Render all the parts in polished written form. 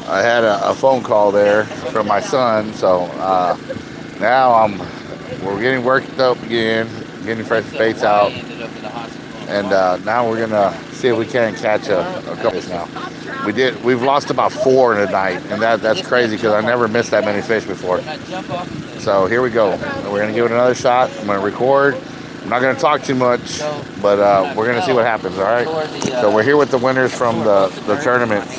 I had a phone call there from my son, so now we're getting worked up again, getting fresh baits out, and now we're gonna see if we can catch a couple now. We've lost about 4 in a night, and that's crazy because I never missed that many fish before. So here we go. We're gonna give it another shot. I'm gonna record. I'm not gonna talk too much, but we're gonna see what happens. All right. So we're here with the winners from the tournament.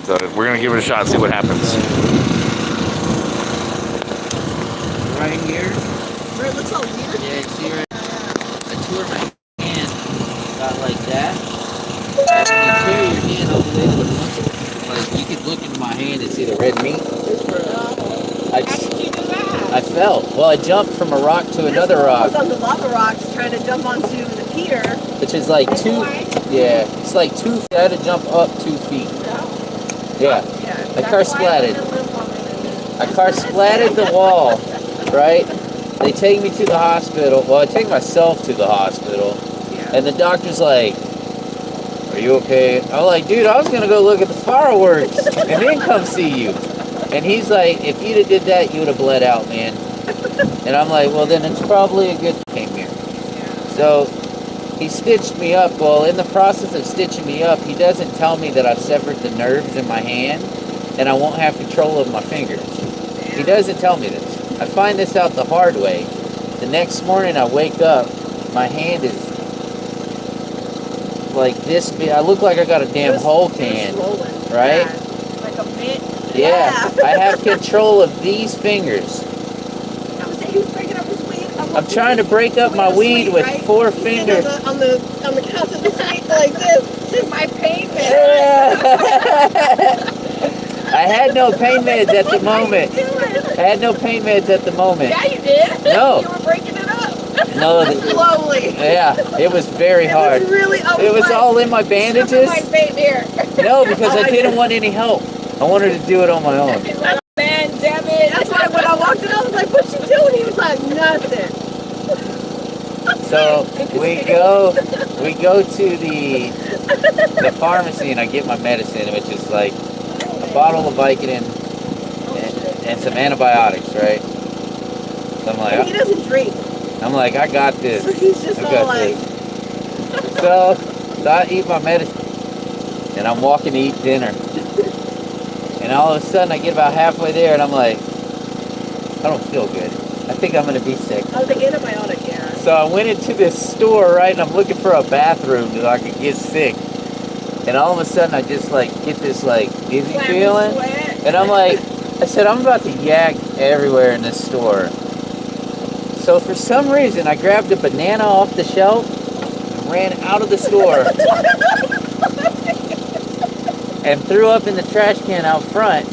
So we're gonna give it a shot, and see what happens. Right here. Where it looks all weird. Yeah, see right. I tore my hand about like that. And when you tear your hand all the way to the muscle, like you could look into my hand and see the red meat. How did you do that? I fell. Well, I jumped from a rock to another I rock, was on the lava rocks trying to jump onto the pier. which is like 2. Yeah, it's like 2 feet. I had to jump up 2 feet. Yeah. I car splatted. I car splatted the wall, right? They take me to the hospital. Well, I take myself to the hospital, and the doctor's like, "Are you okay?" I'm like, "Dude, I was gonna go look at the fireworks and then come see you." And he's like, "If you'd have did that, you would have bled out, man." And I'm like, "Well, then it's probably a good thing here." So he stitched me up. Well, in the process of stitching me up, he doesn't tell me that I've severed the nerves in my hand and I won't have control of my fingers. He doesn't tell me this. I find this out the hard way. The next morning I wake up, my hand is like this big. I look like I got a damn Hulk hand, right? Like a mitt. Yeah. I have control of these fingers. I was saying he was breaking up his weed. I'm trying to break up my weed with 4 fingers. On the couch of the suite like this. This is my pain med. I had no pain meds at the moment. I had no pain meds at the moment. Yeah, you did. No. You were breaking it up. No. Slowly. Yeah, it was very hard. It was really. It was all in my bandages. My babe here. No, because I didn't want any help. I wanted to do it on my own. He's like, man, damn it. That's why when I walked in, I was like, what you doing? He was like, nothing. So we go to the pharmacy and I get my medicine, which is like a bottle of Vicodin and some antibiotics, right? So I'm And he like, doesn't drink. I got this. So he's just I all got like, this. So I eat my medicine and I'm walking to eat dinner. And all of a sudden I get about halfway there and I'm like, I don't feel good. I think I'm gonna be sick. oh, the antibiotic, yeah. So I went into this store, right, and I'm looking for a bathroom that I could get sick. And all of a sudden I just like get this like dizzy feeling. Sweat. And I'm like, I said, I'm about to yak everywhere in this store. So for some reason I grabbed a banana off the shelf and ran out of the store and threw up in the trash can out front.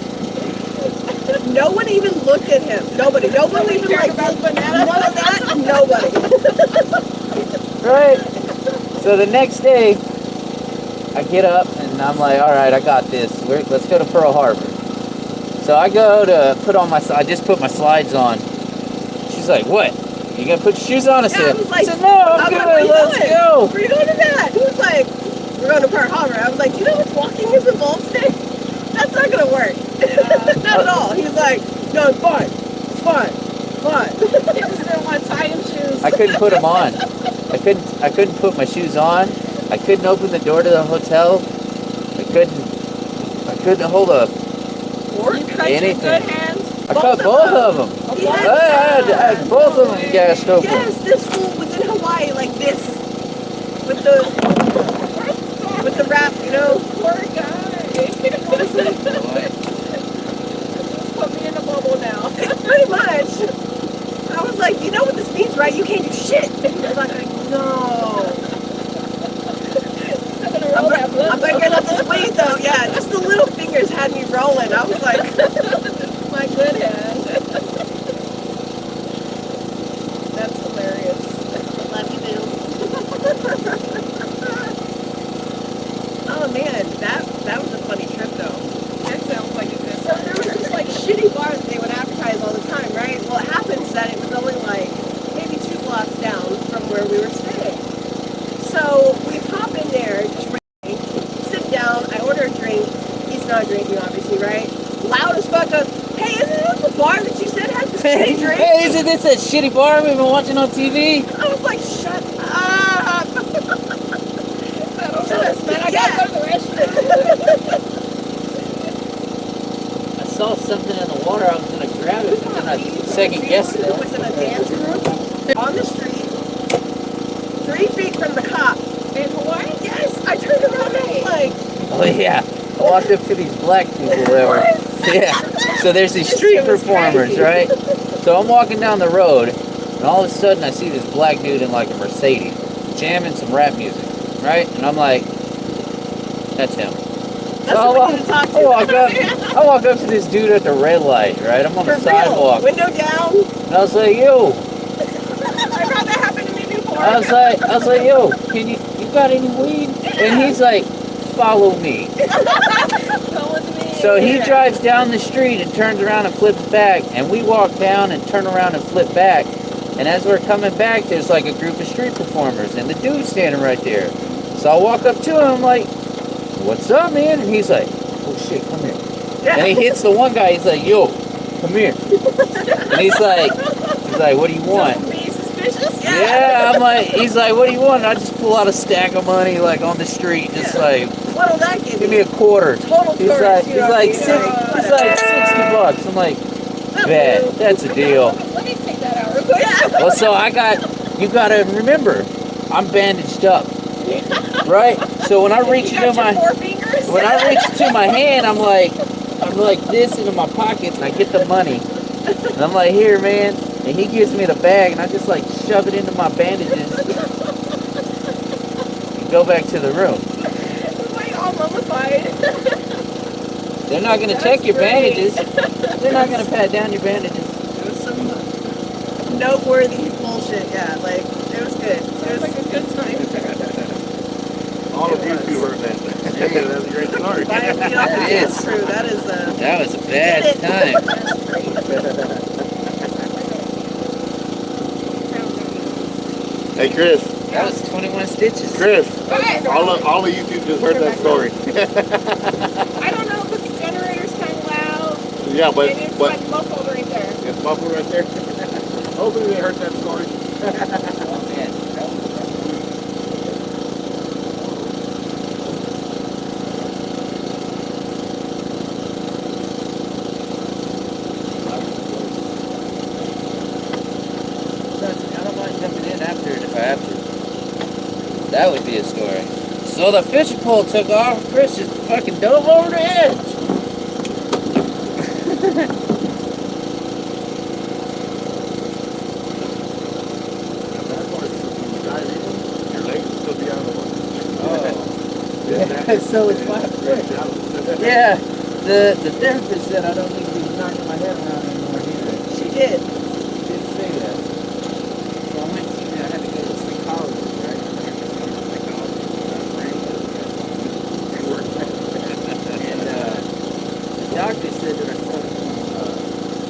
No one even looked at him. Nobody even like about banana. None of that. Nobody. Right? So the next day, I get up and I'm like, all right, I got this. Let's go to Pearl Harbor. So I go to I just put my slides on. She's like, what? You gonna put your shoes on? I said, no, I'm good, let's go. Where are you going to that? He was like, we're going to Pearl Harbor. I was like, you know what walking is involved today? That's not gonna work. Not at all. He was like, no, it's fine. It's fine. It's fine. He just didn't want to tie him shoes. I couldn't put them on. I couldn't put my shoes on. I couldn't open the door to the hotel. I couldn't hold a anything. Good hands. I cut both of them. I had both of them gassed open. Yes, this fool was in Hawaii like this. With the wrap, you know. Poor guy. Put me in a bubble now. Pretty much. I was like, you know what this means, right? You can't do shit. And he was like, no. I'm breaking up this weed though. Yeah, just the little fingers had me rolling. I was like, my good hand. That's hilarious. Love you, boo. Oh man, that was a funny trip though. That sounds like a good. So there was this like shitty bar that they would advertise all the time, right? Well, it happens that it was only like maybe 2 blocks down from where we were staying. So we pop in there, just sit down. I order a drink. He's not drinking, obviously, right? Loud as fuck goes, hey, isn't this the bar that you said has the shitty drink? Hey, isn't this that shitty bar we've been watching on TV? I was like, shut up. Man, I gotta go to the restroom. I saw something in the water. I was gonna grab it, but then I second guessed Who it. was in a dance group on the street, 3 feet from the cop. In Hawaii? Yes, I turned around and was like, Oh yeah, I walked up to these black people there. Yeah. So there's these street Shit was performers, crazy. right? So I'm walking down the road, and all of a sudden I see this black dude in like a Mercedes, jamming some rap music, right? And I'm like, that's him. that's So what we need to talk to. I walk up to this dude at the red light, right? I'm on the For real. sidewalk, Window down. and I was like, yo. I've had that happen to me before. I was like, yo, can you got any weed? And he's like, follow me. Come with me. So he drives down the street and turns around and flips back, and we walk down and turn around and flip back. And as we're coming back, there's like a group of street performers, and the dude's standing right there. So I walk up to him, I'm like, what's up, man? And he's like, oh shit, come here. And he hits the one guy, he's like, yo, come here. And he's like, what do you want? Don't be suspicious. Yeah, I'm like, he's like, what do you want? And I just pull out a stack of money, like on the street, just like, What'll that give give me a quarter. Total He's tourist, like, you know what I mean? he's like $60. I'm like, bet, that's a deal. Let me take that out real quick. Well, so you gotta remember, I'm bandaged up, right? So when I reach You into got your my, 4 fingers? when I reach into my hand, I'm like this into my pocket, and I get the money, and I'm like, here, man, and he gives me the bag, and I just like shove it into my bandages, and go back to the room. Like all mummified. They're not gonna That's check your great. bandages. They're not gonna pat down your bandages. It was some noteworthy bullshit, yeah. Like, it was good. It Sounds was like a good time. All of you two heard that. That's a great story. Buying weed off the It dance is. crew. That is That was a bad time. Hey Chris, That was 21 stitches. Chris, Okay. all of you two just heard that story. I don't know if the generator's kind of loud. Yeah, Maybe it's like muffled right there. it's muffled right there. Hopefully they heard that story. Oh, man. I don't mind jumping in after it if I have to. That would be a story. So the fishing pole took off. Chris just fucking dove over the edge. Your legs will still be out of the Oh. So it's my foot. Yeah. The therapist said I don't need to be knocking my head around anymore either. She did. She didn't say that. So I went to, I had to go to psychologist, right? And the doctor said that I suffer from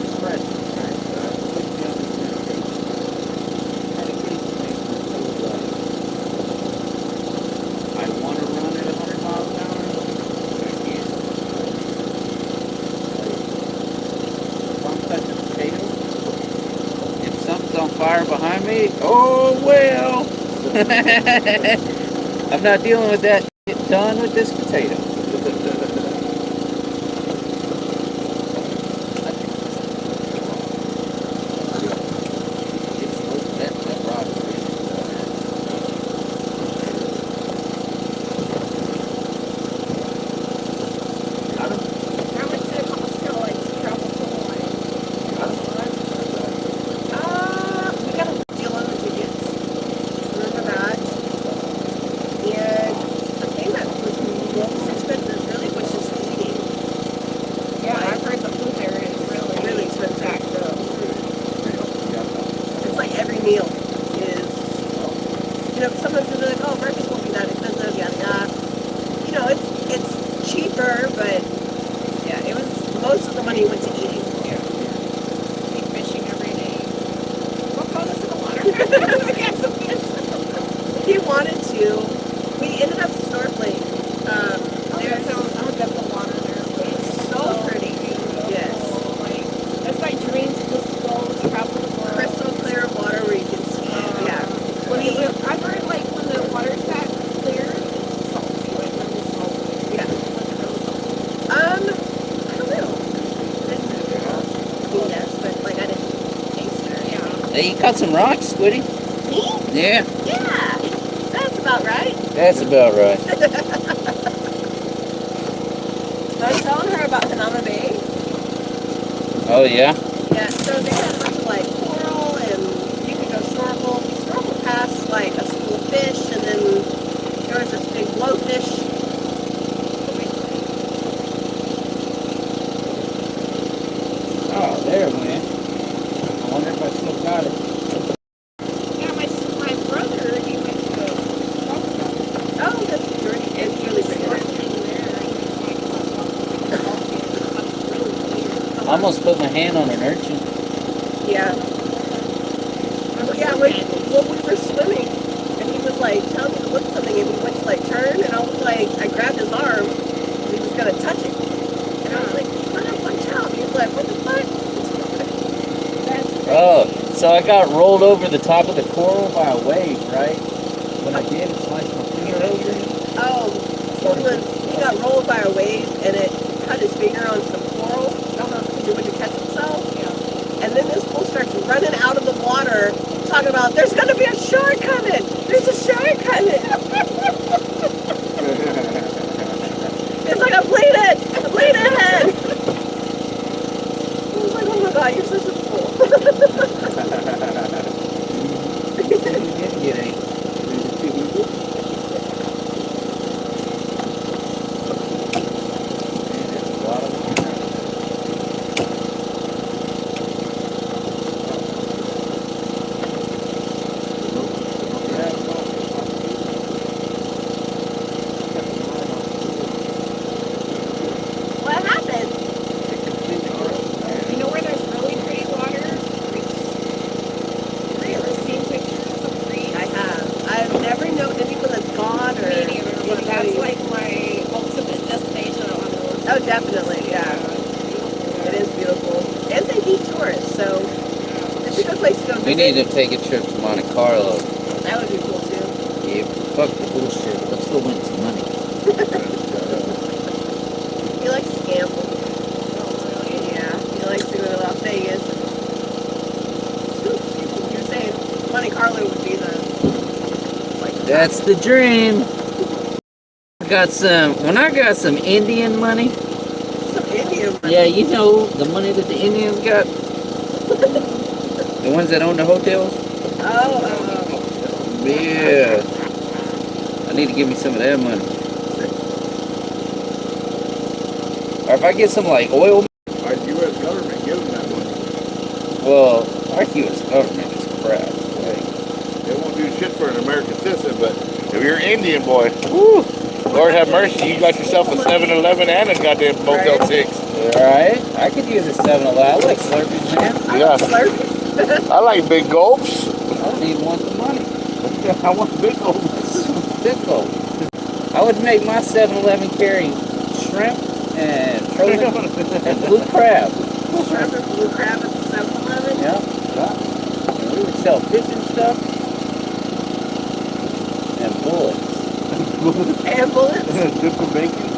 depression, right? So I was putting me on this medication. Medication makes me feel like I want to run at 100 miles an hour, but I can't. Like, if I'm touching potatoes, if something's on fire behind me, oh well. I'm not dealing with that. Get done with this potato. That rock is How much did it cost to like travel to Hawaii? We got a deal on the tickets. Remember that? And the thing that was most Hey, you caught some rocks, Squiddy? Me? Yeah. Yeah. That's about right. That's about right. I was telling her about Hanama Bay. Oh, yeah? Yeah, so they had a bunch of like coral and you could go snorkel past like a school of fish and then there was this big blowfish. Oh, there it went. I wonder if I still got it. Yeah, my brother, he went to Oh, that's pretty. It's really pretty. I almost put my hand on an urchin. Yeah. Well, yeah, when we were swimming and he was like telling me to look at something and we went to like turn and I was like, I grabbed his arm and he was gonna touch it. And I was like, watch out. He was like, what the fuck? Oh, so I got rolled over the top of the coral by a wave, right? When I did, it sliced my finger over it. Oh, he got rolled by a wave and it cut his finger on some coral because he went to catch himself. And then this fool starts running out of the water talking about, there's going to be a shark coming. There's a shark coming. It's like, I'm bleeding ahead. I was like, oh my God, you're such a fool. You didn't get any. What happened? You know where there's really pretty water? Have you ever seen pictures of creeks? I have. I've never known anyone that's gone or Me neither, but that's anybody- like my ultimate destination on the list. Oh, definitely, yeah. It is beautiful. And they need tourists, so it's a good place to go visit. We need to take a trip to Monte Carlo. That would be cool too. Yeah, fuck the bullshit. Let's go win some money. He likes to gamble. Yeah, he likes to go to Las Vegas. You're saying Monte Carlo would be the That's the dream. When I got some Indian money, some Indian money. yeah, you know the money that the Indians got? The ones that own the hotels? Oh, Yeah. I need to give me some of that money. Or if I get some like oil, Our U.S. government gives them that money. well, our U.S. government is crap. They won't do shit for an American citizen, but If you're Indian, boy, whew, Lord have mercy, you got yourself a 7-Eleven and a goddamn Motel 6. Alright? I could use a 7-Eleven. I like Slurpees, man. Yeah, Slurpee. I like big gulps. I don't even want the money. I want big gulps. Big gold. I would make my 7-Eleven carry shrimp and frozen and blue crab. Shrimp and blue crab at the 7-Eleven. Yeah. And we would sell fish and stuff. And bullets. And bullets. Good for bacon.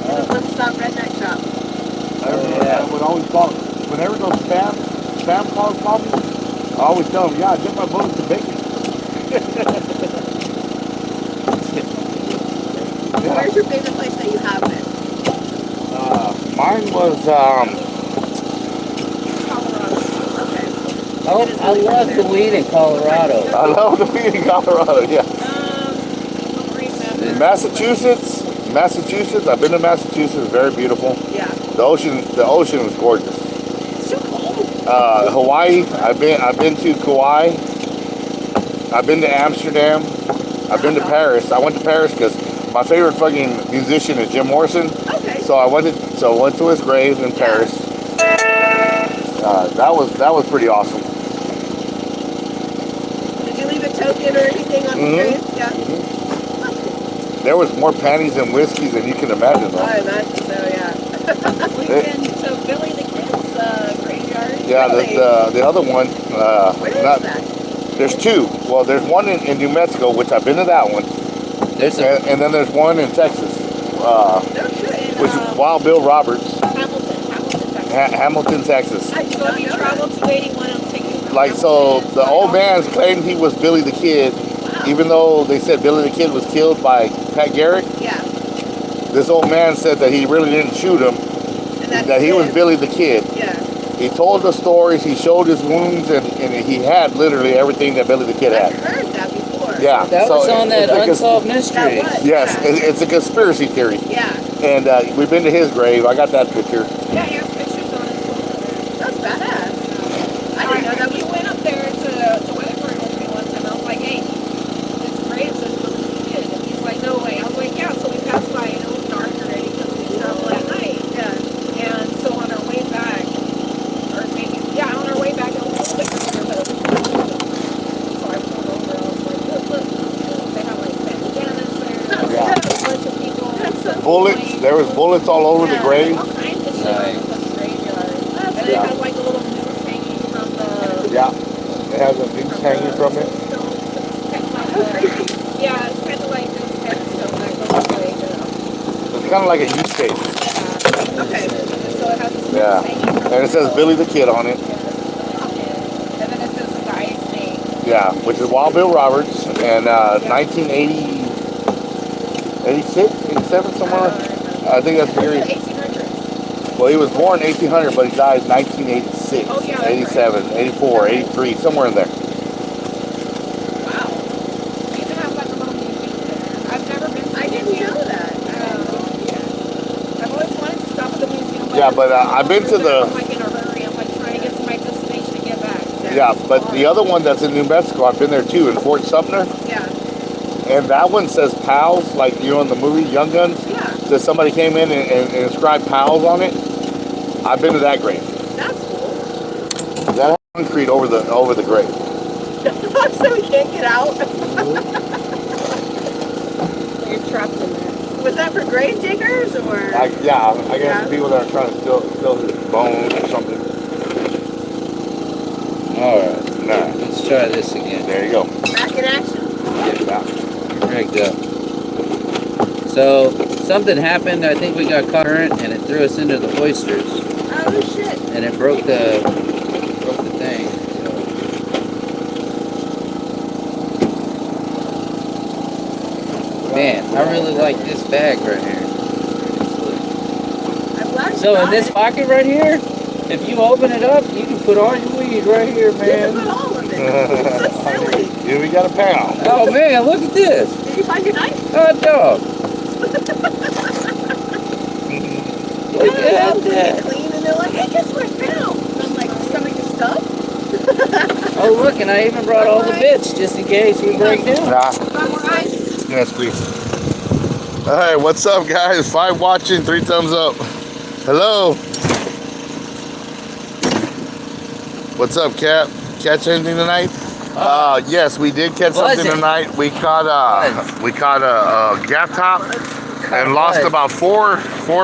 The one-stop redneck shop. I would always call, whenever those spam calls call me, I always tell them, yeah, get my bullets to bacon. Where's your favorite place that you have been? Mine was, Colorado. Okay. Oh, I love the weed in Colorado. I love the weed in Colorado, yeah. Massachusetts, I've been to Massachusetts, very beautiful. Yeah. The ocean was gorgeous. It's too cold. Hawaii, I've been to Kauai. I've been to Amsterdam. I've been to Paris. I went to Paris because my favorite fucking musician is Jim Morrison. Okay. So I went to his grave in Paris. That was pretty awesome. Did you leave a token or anything on the Mhm. grave? Yeah. There was more panties and whiskeys than you can imagine, though. I imagine so, yeah. We've been to Billy the Kid's graveyard. Yeah, Really? the other one. Where is that? There's two. Well, there's one in New Mexico, which I've been to that one, There's a and then there's one in Texas, No shit. which is Wild Bill Roberts. Hamilton, Texas. Hamilton, Texas. So if you travel to 81, I'm taking. Like, so the old man claimed he was Billy the Kid, even though they said Billy the Kid was killed by Pat Garrett. Yeah. This old man said that he really didn't shoot him, And that he was Billy the Kid. Yeah. He told the stories, he showed his wounds, and he had literally everything that Billy the Kid I've had. heard that before. Yeah. That was on that Unsolved Mystery. That was. Yes, Yeah. it's a conspiracy theory. Yeah. And we've been to his grave. I got that picture. Yeah, he has pictures on his phone. That's badass. I didn't know that. We went up there to Weatherford with me one time. I was like, hey, this grave says Billy the Kid. And he's like, no way. I was like, yeah. So we passed by and it was dark already because we traveled at night. Yeah. And so on our way back, or maybe, yeah, on our way back, it was a little bit clearer, but it was so I pulled over. I was like, look. They have like bandanas there. Yeah. A bunch of people. Bullets. There was bullets all over the grave. All kinds of shit Nice. on the graveyard. And they have like a little noose hanging from the. Yeah. It has a noose hanging from it. Yeah, it's kind of like this headstone that goes like. It's kind of like a use case. Okay. So it has this noose Yeah. hanging from And it says Billy the Kid on it. And then it says the guy's name. Yeah, which is Wild Bill Roberts. And 1980, 86, 87, somewhere. I think that's the year. 1800s. Well, he was born 1800, but he died in 1986, Oh, yeah, that's 87, 84, 83, somewhere in there. Wow. You even have like a little museum there. I've never been to the museum. I didn't know that. I've always wanted to stop at the museum. Yeah, but I've been to the. I'm like in a hurry. I'm like trying to get to my destination and get back. Yeah, but the other one that's in New Mexico, I've been there too, in Fort Sumner. Yeah. And that one says pals, like you know in the movie Young Guns. Yeah. Says somebody came in and inscribed pals on it. I've been to that grave. That's cool. That concrete over the grave. So we can't get out. You're trapped in there. Was that for grave diggers or? I guess the people that are trying to steal his bones or something. All right, nah. Let's try this again. There you go. Back in action. Yeah. Rigged up. So something happened. I think we got caught current, and it threw us into the oysters, Oh shit. and it broke the thing. So. Man, I really like this bag right here. I'm glad you So in got this it. pocket right here, if you open it up, you can put all your weed right here, You can put man. all of it. That's silly. Here we got a pound. Oh man, look at this. Did you find your knife? Hot dog. Look at They that. clean and they're like, hey, guess what I found? And I'm like, some of your stuff? Oh look, and I even brought all the bits just in case we break down. Nah. Got more ice? Yes, please. All right, what's up, guys? 5 watching, 3 thumbs up. Hello. What's up, Cap? Catch anything tonight? Yes, we did catch something Buzzing. tonight. We caught a gaff top and lost buzz. about four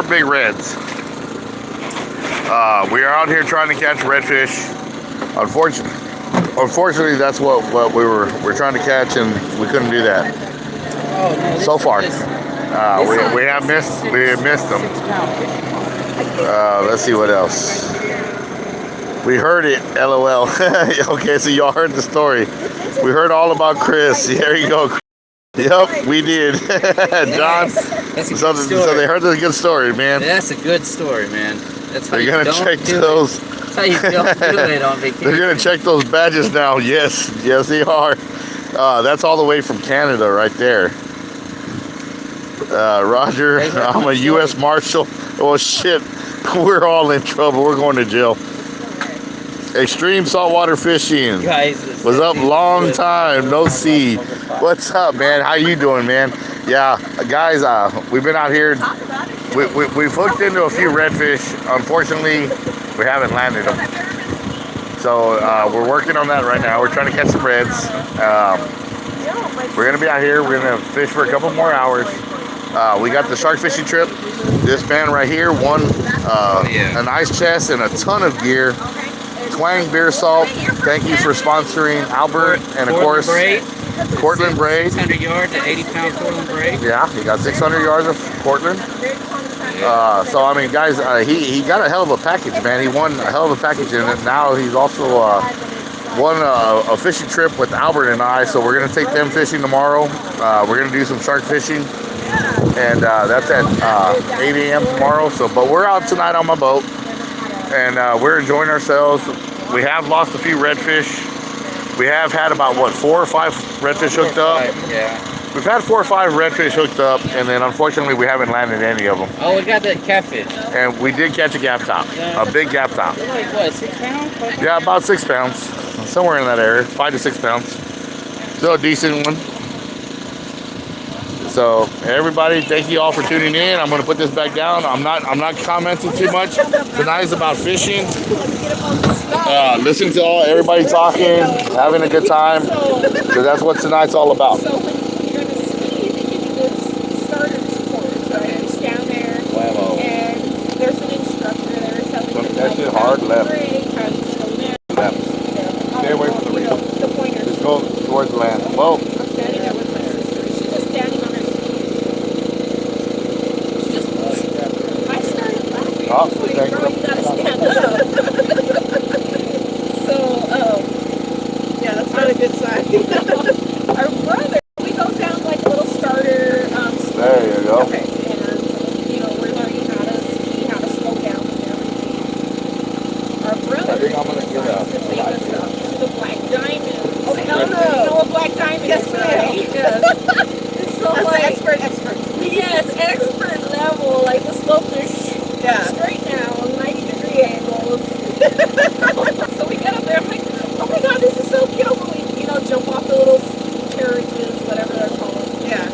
big reds. We are out here trying to catch redfish. Unfortunately, that's what we're trying to catch, and we couldn't do that Oh no. this so is far. just We have missed them. 6 pound. Let's see what else. We heard it, LOL. Okay, so y'all heard the story. We heard all about Chris. There you go. Yep, we did. John. That's a So, good so story. they heard the good story, man. That's a good story, man. That's how They're you gonna don't check do those. it. That's how you don't do it on vacation. They're gonna check those badges now. Yes, yes, they are. That's all the way from Canada, right there. Roger, Hey, I'm a U.S. Marshal. Oh shit, we're all in trouble. We're going to jail. Extreme saltwater fishing. Guys, Was up long time, no see. What's up, man? How you doing, man? Yeah, guys, we've been out here. We've hooked into a few redfish. Unfortunately, we haven't landed them. So we're working on that right now. We're trying to catch some reds. We're gonna be out here. We're gonna fish for a couple more hours. We got the shark fishing trip. This man right here won an ice chest and a ton of gear. Twang Beer Salt, thank you for sponsoring Albert and of course Braid, Cortland Braid. 600 yard to 80 pound Cortland braid. Yeah, he got 600 yards of Portland. So I mean, guys, he got a hell of a package, man. He won a hell of a package, and now he's also won a fishing trip with Albert and I. So we're gonna take them fishing tomorrow. We're gonna do some shark fishing, and that's at 8 a.m. tomorrow. So, but we're out tonight on my boat, and we're enjoying ourselves. We have lost a few redfish. We have had about, what, 4 or 5 redfish hooked up? Yeah. We've had 4 or 5 redfish hooked up, and then unfortunately we haven't landed any of them. Oh, we got that catfish. And we did catch a gap top, a big gap top. They're like, what, 6 pounds? Yeah, about 6 pounds, somewhere in that area, 5 to 6 pounds. Still a decent one. So everybody, thank you all for tuning in. I'm gonna put this back down. I'm not commenting too much. Tonight is about fishing. Listen to everybody talking, having a good time, because that's what tonight's all about. So when you're gonna ski, they give you this starter course, right? It's down there, Wow. and there's an instructor there telling you That shit hard left. break, how to slow down. Left. Stay away from the reef. The pointers. Just go towards the land. Well, I'm standing there with my sister. She's just standing on her skis. She just, I started laughing. Oh, I was like, thank girl, you. you gotta stand up. So, Yeah, that's not a good sign. our brother, we go down like a little starter slope. there you go. Okay, and we're learning how to ski, how to slow down and everything. Our brother I think I'm gonna get decides to take us up to the Black Diamond. Oh, hell no. You know what Black Diamond Yes, is, ma'am. right? Yes. So That's like, the expert. yes, expert level. Like the slopes are Yeah. straight now, 90-degree angles. So we get up there, I'm like, oh my god, this is so cute. We, jump off the little carriages, whatever they're called. Yeah.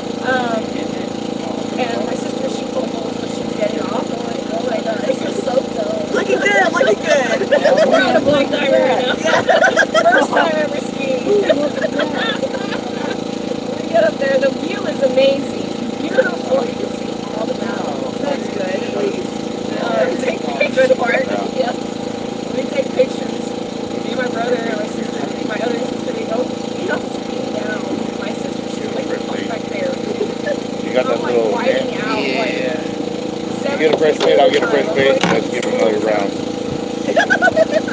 And my sister, she fumbles when she's getting off. I'm like, oh my god, this is so dope. Looking good, looking good. We're on a Black Diamond right now. First time ever skiing. We get up there, the view is amazing. Beautiful. You can see all the mountains. That's good, at least. We take pictures of art. Yeah. We take pictures. Me and my brother and my sister, my other sister, we go skiing down. My sister, she's like back there. You got that I'm like little whiting hand. out. Yeah. You get a fresh bait, I'll get a fresh bait. Let's give him another round.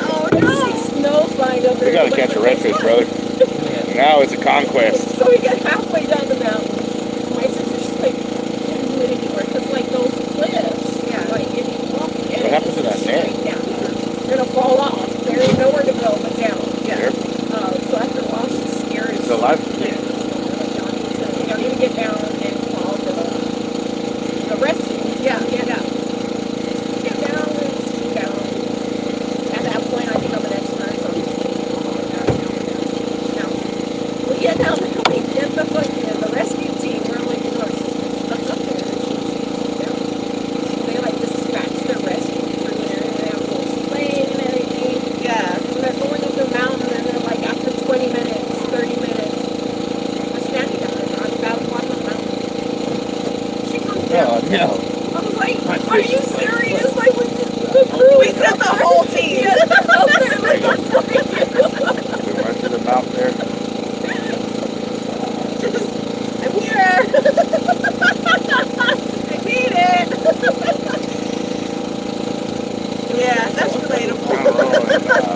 Oh no! Snow flying up there. We gotta catch a redfish, brother. Now it's a conquest. So we get halfway down the mountain. My sister, she's like, can't do it anymore. Because, like, those cliffs, like, if you walk in, What happens to that net? straight down, you're going to fall off. There ain't nowhere to go but down. Yep. So after a while, she's scared. So life. Yeah. Y'all need to get down and call the rescue. Yeah. We get down and ski down. At that point, I think I'm an expert, so I'm just thinking, oh my gosh, now. We get down there, we get the rescue team. We're like, our sister's stuck up there. She's down. They like dispatch the rescue crew there. They have a little sleigh and everything. Yeah. And they're going up the mountain, and they're like, after 20 minutes, 30 minutes, we're standing down there on the bottom of the mountain. She comes down. Oh, no. I was like, are you serious? Like, with the crew? We sent the whole team. Yeah, up there, like, I'm sorry. We went to the mountain there. I'm here. I need it. Yeah, that's relatable. Down the road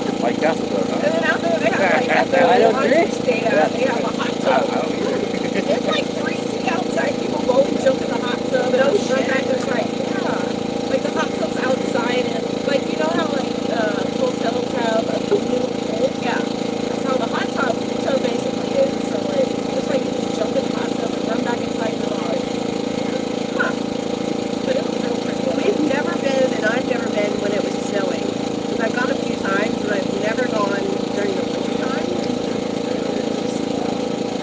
and Mike Castle does, huh? And then out there, they have like, at the I don't lodge drink. we stayed at, they have a hot tub. It's like freezing outside. People go and jump in the hot tub and run back inside. Yeah. Like the hot tub's outside and like, you know how like hotels have a little pool? Yeah. That's how the hot tub basically is. So like, it's like you just jump in the hot tub and run back inside the lodge. Huh. But it was real pretty. We've never been, and I've never been when it was snowing. Because I've gone a few times, but I've never gone during the winter time.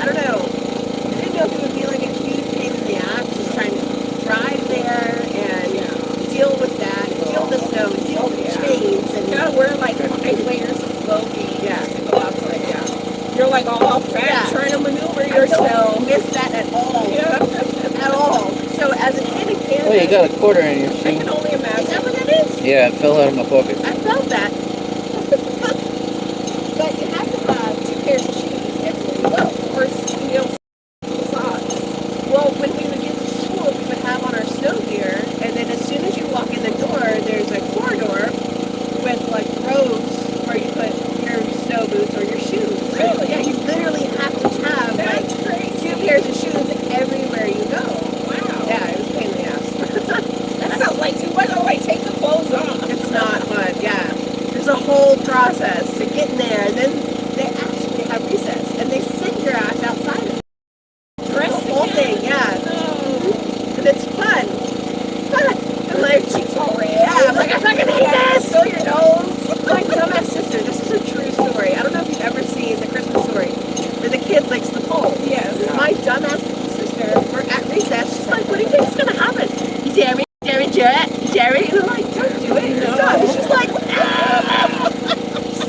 I don't know. I didn't know if it would be like a huge pain in the ass just trying to drive there and deal with that, deal with the snow, deal with the chains, and You gotta wear like 5 layers of clothing just to go outside. Yeah. You're like all fat Yeah. trying to maneuver I yourself. don't miss that at all. Yeah. At all. So as a kid in Canada, Oh, you got a quarter in your I shoe. can only is imagine. that what that is? Yeah, it fell out of my pocket. I felt that. But you have to have 2 pairs of shoes everywhere you go. Or socks. Well, when we would get to school, we would have on our snow process to get in there, and then they actually have recess, and they send your ass outside of the whole thing, yeah. And it's fun. And my cheeks all red. Yeah, I'm like, I fucking hate this! Fill your nose! My dumbass sister, this is a true story. I don't know if you've ever seen The Christmas Story, where the kid licks the pole. Yes. My dumbass sister, we're at recess, she's like, what do you think's gonna happen? Jerry, Jerry, and I'm like, don't do it. No. She's like,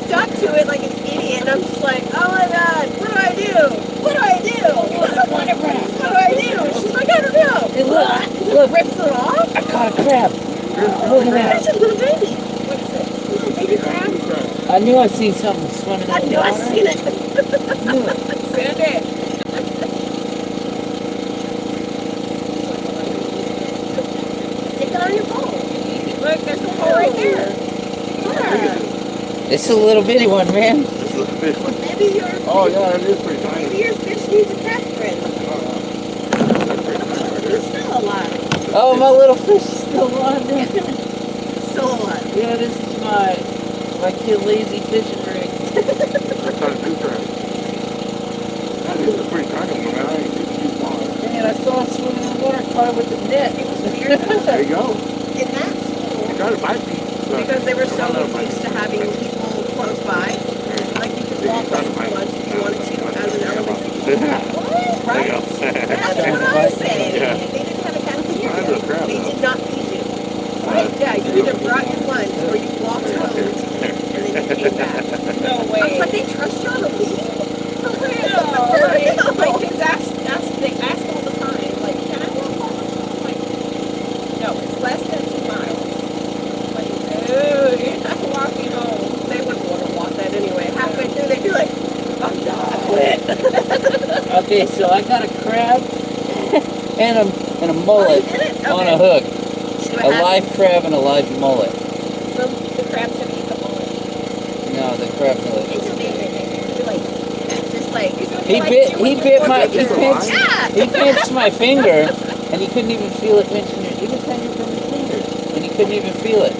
stuck to it like an idiot, and I'm just like, oh my god, what do I do? What do I do? What do I do? She's like, I don't know. Hey, look, Rips it off. I caught a crab. Look at that. It's a little baby. What is it? A little baby crab. I knew I'd seen something swimming in the I water. knew I seen it. I knew it. Send it. Stick it on your phone. Look, there's a hole right there. Yeah. It's a little bitty one, man. This is a fish one. Maybe your Oh yeah, it is pretty tiny. maybe your fish needs a cat friend. It's still alive. Oh, my little fish is still alive, man. Still alive. Yeah, this is my kid lazy fishing rig. They're trying to do crap. That is a pretty tiny one, man. I ain't too far. Man, I saw it swimming in the water, caught it with the net. It was weird though. There you go. In that school, They try to bite me. because they were so used to having people close by, like you could walk home for lunch if you wanted to out of an elementary school. Right? That's what I say. Yeah. They didn't have a cafeteria. I know crap, They though. did not feed you. Right? Yeah, you either brought your lunch or you walked home and then you came back. No I was way. like, they trust you on the leave? For real? No, my kids they ask all the time, like, can I walk home? I'm like, no, it's less than 2 miles. Like, no, you're not walking home. They wouldn't want to walk that anyway. Halfway through, they'd be like, I'm done. I quit. Okay, so I got a crab and a Oh, you mullet did it? on Okay. a hook. See what A happened? live crab and a live mullet. The crab's gonna eat the bullet. No, the crab mullet. It's a big, like, just like, He yeah. pinched my finger and he couldn't even feel it pinching it. He was hanging from his finger and he couldn't even feel it.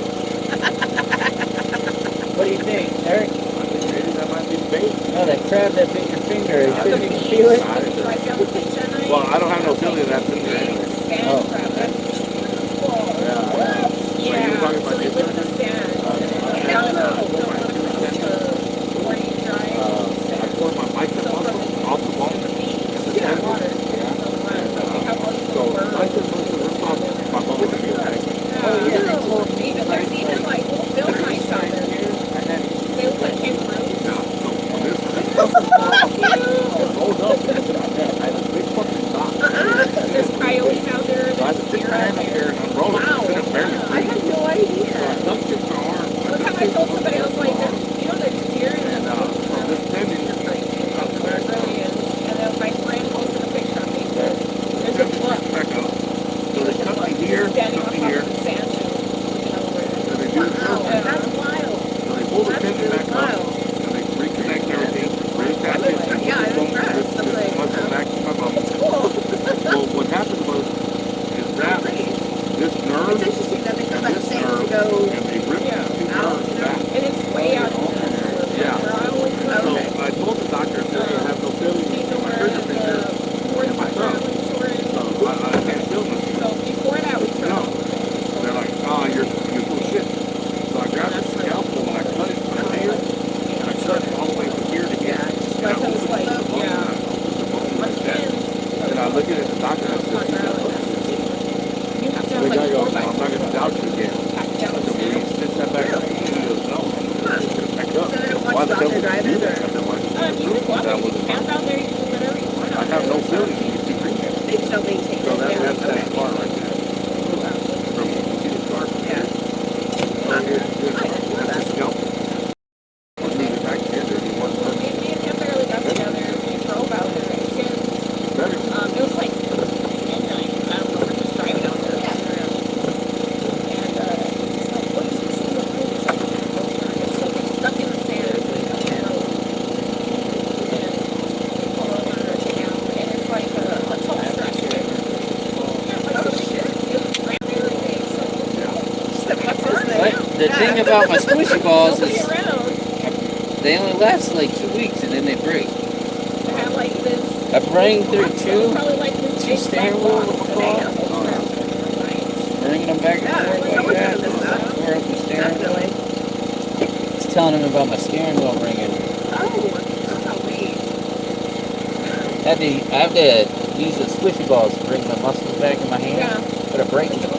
What do you think, Eric? Maybe that might be the bait. No, that crab that bit your finger, he couldn't even feel it. Right down the picture night. Well, I don't have no feeling that's in there anyway. Sand Oh. crab. That's cool. Yeah. Yeah. you're talking So about they this live in the sand. Where you dry I poured my bicep muscle off the bone. yeah, water. They have all these So little birds. bicep muscle ripped off my bone to be okay. Oh, yeah, they told me. Even there's even like little film nights out there. They look like kangaroos. Yeah. So when this Cute. rolled up into my neck, I had a big fucking knot. There's coyotes out there. So I had There's to stick deer my out hand up there. here and unroll it. I couldn't barely I breathe. had no So I idea. ducked in my arm. One time I told somebody, I was like, there's deer in And from this tendon, up the back, really is. And then my friend posted a picture on Facebook. There's a book. back up. So they cut me here, Standing cut on me top here, of the sand dunes, looking over it. and they do the Wow, circle. that's wild. So they pull the That's tendon really back up, wild. and they reconnect everything, reattach it, and Yeah, I'm boom, impressed. this I'm like, muscle back to my bone. It's cool. Well, what happened was, is that this It's nerve interesting that they come and back this saying to nerve, go and they rip Yeah. these two out, nerves you know? back. And it's way out in the middle. Yeah. Where I always So Okay. I told the doctor, I said, I have no feeling see the in my word trigger finger, and my thumb. insurance. so I can't feel nothing. So before that, we turned No. off. They're like, oh, you're full of shit. So I grabbed this scalpel and I cut it from here, and I cut it all the way from here to here. And I Like, opened it's like, the bone, yeah. and I opened the bone My like that. hands, And I look at the doctor and I said, you have to the have guy like goes, 4 by I'm not going to doubt you again. packed I down said, will you sand. stitch that back up? He goes, no, I'm going to put it back up. So they don't want Why you the out hell there would you driving do that? or- I said, why You can walk, that you was can camp out there, you can do whatever you want. I have no feeling in these two rings. They just don't maintain So it. that, Yeah. that's Okay. that scar right there. From, you see the scar? Yeah. So that's a scalp. Leave it back here. There's one Me and him barely got together, we drove out there, and better. it was like midnight, I don't know, we're just driving out there. And, he's like, what is this thing? It's like, it's like it's stuck in the sand. And we pull over down, and it's like a tall structure. Yeah, like, oh shit, it was brand new, so Just a bus is But the thing about my squishy balls nobody is around. I They only last like 2 weeks and then they break. I have like this. I've rang through Probably like this two big steering black wheels box before. today. Nice. bringing them back and Yeah, forth like someone's that. gonna miss that. Tore up the steering wheel. Definitely. Just telling him about my steering wheel ringing. Oh, oh wait. I have to use the squishy balls to bring the muscles back in my hand. Yeah. But I break them. I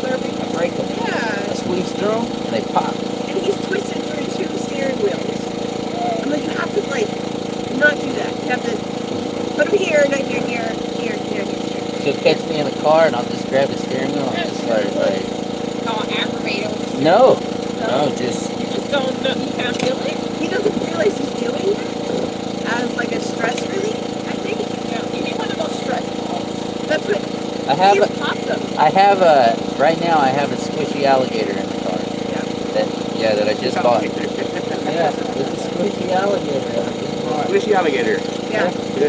break them. I Yeah. squeeze through them and they pop. And he's twisted through 2 steering wheels. I'm like, you have to like not do that. You have to put him here, not here, here, here, here, here. She'll catch me in the car and I'll just grab the steering wheel and just start like, Oh, aggravated. no, just You just don't, you can't feel it? He doesn't realize he's doing it as like a stress relief, I think. Yeah. You need one of those stress balls. That's what I have. he's popped them. Right now I have a squishy alligator in the car. That I just bought. Yeah, it's a squishy alligator. Squishy alligator. Yeah. It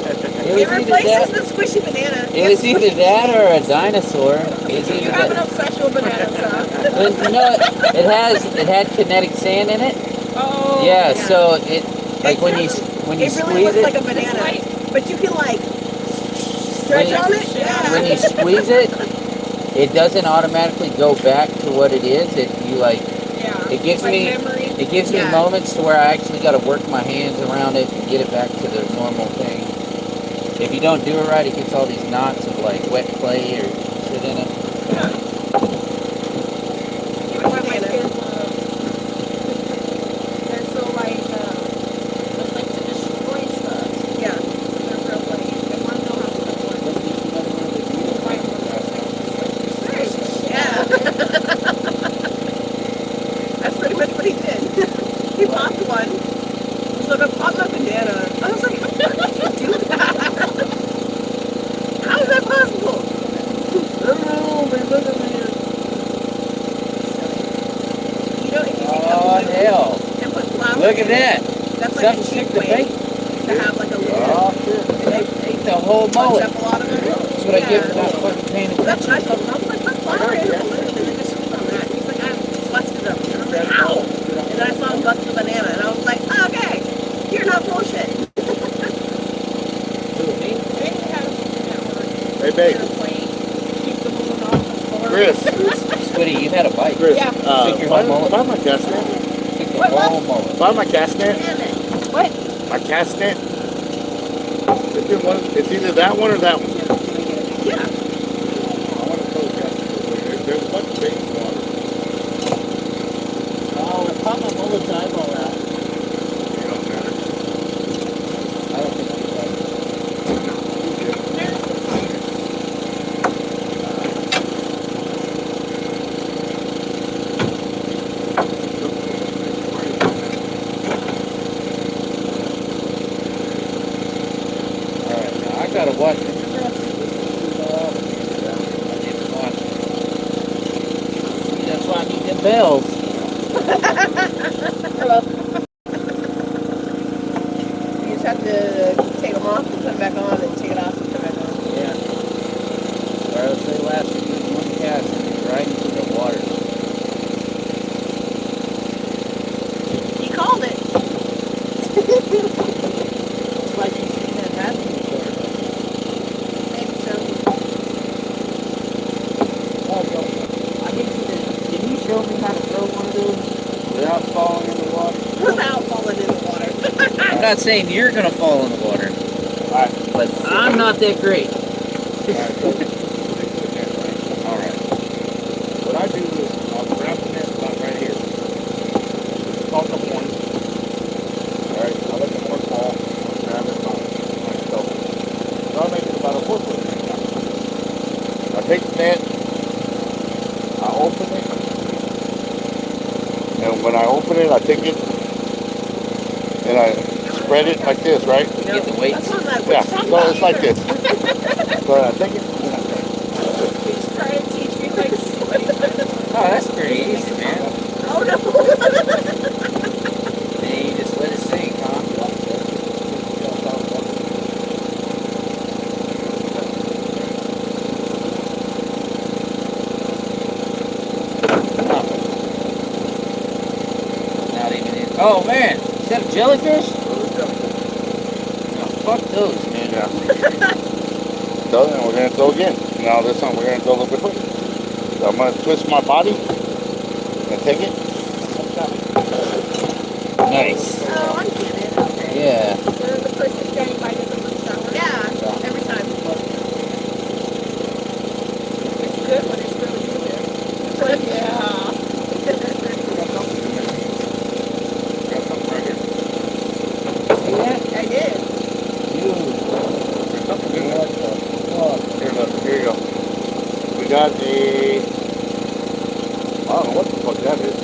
It was replaces the squishy banana. It was either that or a dinosaur. It was You either have an that. obsession with bananas, huh? But, it had kinetic sand in it. Oh. Yeah, yeah. so it like when you It really squeeze looks it, like a banana, but you can like stretch When- on it. Yeah. when you squeeze it, it doesn't automatically go back to what it is. It gives like me memory. it gives me Yeah. moments to where I actually got to work my hands around it and get it back to the normal thing. If you don't do it right, it gets all these knots of like wet clay or shit in it. Even when my kids, they're so like to destroy stuff. Yeah. They're real like, they want to know how stuff works. Right. Yeah. That's pretty much what he did. He popped one. He's like, I popped my banana. I was like, how did you do that? How is that possible? I don't know, but look at me. You know, if you take Oh a blue hell! and put flour Look at in it, that! that's like a Something cheap took the way bait. to have like a little. Oh shit! And they The whole bunch mullet. up a lot of it. That's what I get for not fucking paying Well, that's what I attention. told him. I was like, put flour in it, and then just squeeze on that. He's like, I busted them. And I'm like, ow! And then I saw him bust the banana, and I was like, okay, you're not bullshit. Hey, babe. Keep the balloon off the floor. Chris. Squiddy, you had a bite. Chris. Yeah. Take your whole mullet. Find my cast net. Take the whole mullet. Find my cast net. Damn it. My cast net. It's either that one or that one. Yeah. I want to throw cast net. There's a bunch of baits in the water. Oh, pop my mullet's eyeball out. It don't matter. I don't think you like Alright, now I gotta watch it. See, that's why I need them bells. Hello. You just have to take them off and put them back on, and take it off and put them back on. Yeah. Whereas they last you do one cast and it's right into the water. He called it. It's like you've seen that happen before. Maybe so. Oh, no. I need you to, can you show me how to throw one of those without falling in the water? Without falling in the water. I'm not saying you're gonna fall in the water, Alright. but I'm not that great. Alright. What I do is I'll grab the net about right here. Call the one. Alright, I'll let the one fall. I'll grab it about myself. So I'll make it about a 4 foot. I take the net, I open it, and when I open it, I take it and I spread it like this, right? Get the weights. That's not that Yeah, what you're talking so about. it's like this. So I take it and I He's trying to teach me like Oh, that's pretty easy, man. Oh no. Then you just let it sink, huh? Not even in. Oh man, is that a jellyfish? fuck those, man. Yeah. So then we're gonna throw again. Now this time we're gonna throw a little bit further. So I'm gonna twist my body and take it. Nice. Oh, I get it. Okay. Yeah. The person standing by doesn't lose that one. Yeah, every time. It's good when it's really good. Yeah. Got something right here. See that? I did. Dude. There's something in there. What the fuck? Here, look, here you go. We got a, I don't know what the fuck that is.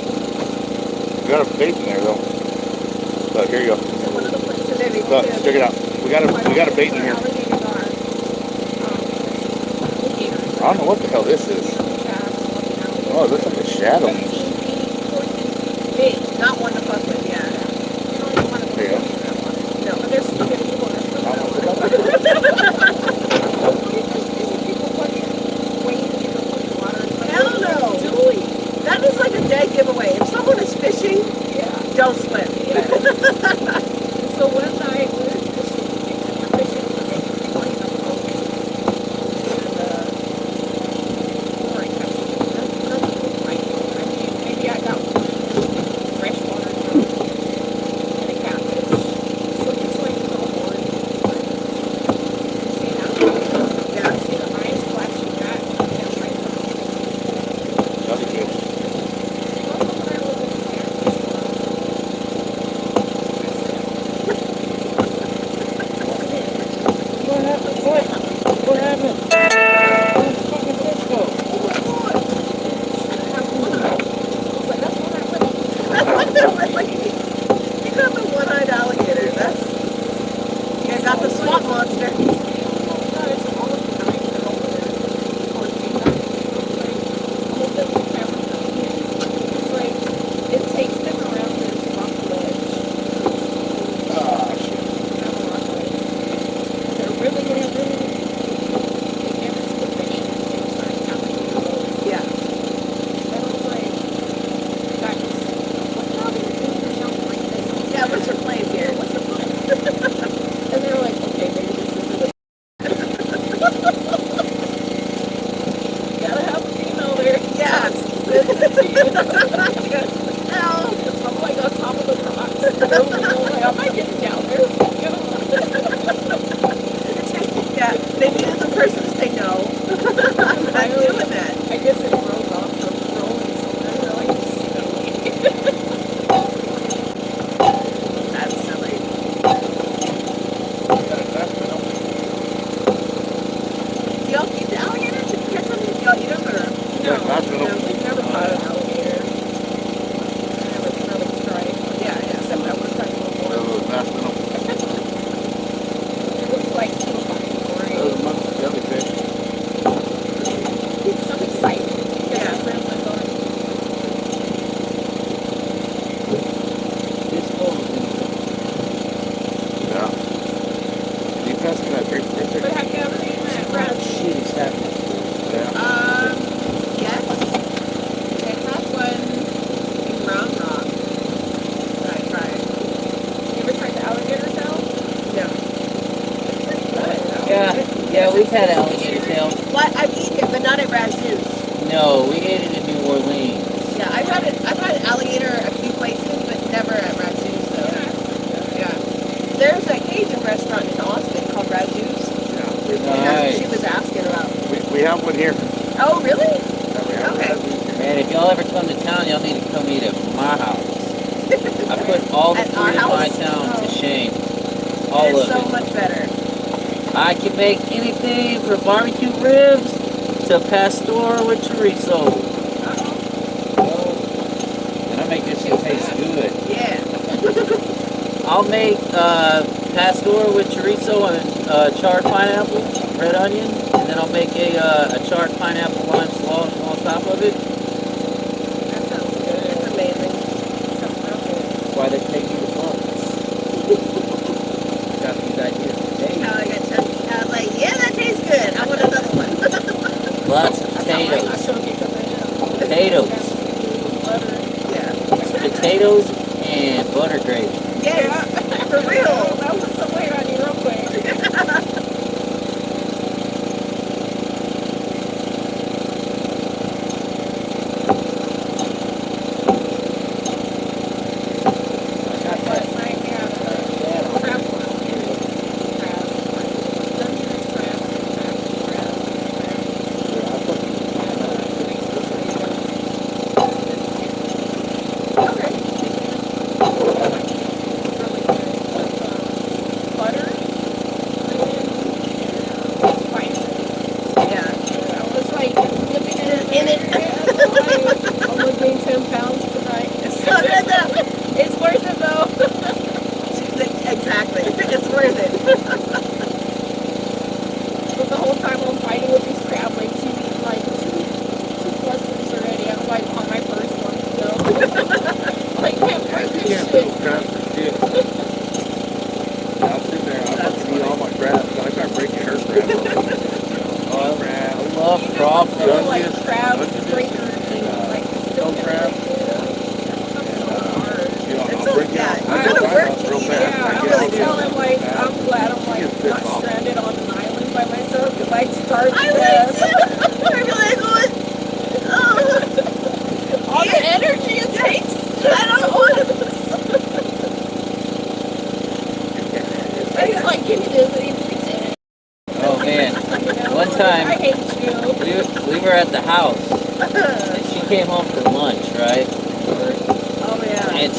We got a bait in there though. Look, here you go. So one of the places they Look, check it out. We got a bait in here. Alligators are, alligators. I don't know what the hell this is. Oh, it looks like a shadow. 15 feet, 14 feet. Big, not one to fuck with, yeah. You don't even want to put Yeah. in that one. No. But there's still good people that still know. People fucking wading in the fucking water. It's like, Hell what no. are you doing? That is like a dead giveaway. If someone is fishing, Yeah. don't swim. So one night we were fishing, and we were fishing, and we were going up the boat. And we were catching nothing like it. I mean, maybe I got fresh water and a catfish. So just like the board, see how Yeah. see the eyes flashing back, and right from That's good. What happened? What happened? Where's the fucking fish go? You got the one-eyed alligator. That's you got the swamp monster. It takes them around this rock ledge. Ah, shit. They're really, they never see the fish. It's like alligator road. Yeah. And I was like, guys, what are you doing to jump like this? Yeah, what's your plan here? What's your plan? And they were like, okay, maybe this is the gotta have a female there. Yeah. Hell. I'm like on top of the rocks. I'm like, am I getting down there? Yeah, they needed the person to say no. I'm not doing that. I guess it rolls off from rolling somewhere. They're like, silly. That's silly. Y'all eat the alligator? Did you catch them? Y'all eat them or? Yeah, that's No, what We've never caught an alligator. I never really tried. Yeah, yeah. Except that one time before. Those nasty little- It looks like too high for it. those monkey jellyfish. It's so exciting. Yeah. My friends are going, This hole is in Yeah. Can you pass me that green but picture? have you ever seen that What rat? shit is happening? Yeah. Yes. They have one. In Round Rock. That I tried. You ever tried the alligator tail? No. It's pretty good. Yeah, we've had alligator tail. What? I've eaten it, but not at Razoo's. No, we ate it in New Orleans. Yeah, I've had alligator a few places, but never at Razoo's though. Yeah. There's a Cajun restaurant in Austin called Razoo's. Yeah. And that's what Nice. she was asking about. We have one here. Oh, really? Yeah, we have Okay. one. Man, if y'all ever come to town, y'all need to come eat at my house. I put all the At our food in my house? town Oh. to shame. All It's of so it. much better. I can make anything from barbecue ribs to pastor with chorizo. And I make this shit taste good. Yeah. I'll make pastor with chorizo and charred pineapple, red onion, and then I'll make a charred pineapple lime slaw on top of it. That sounds good. It's amazing. Sounds real good. That's why they pay me the bucks. Got these ideas today. How I got chunky. I was like, yeah, that tastes good. I want another one. Lots of I potatoes. showed you because I know. Potatoes. Butter. Yeah. Potatoes and butter gravy. Yes. For real. That was somewhere on you real quick.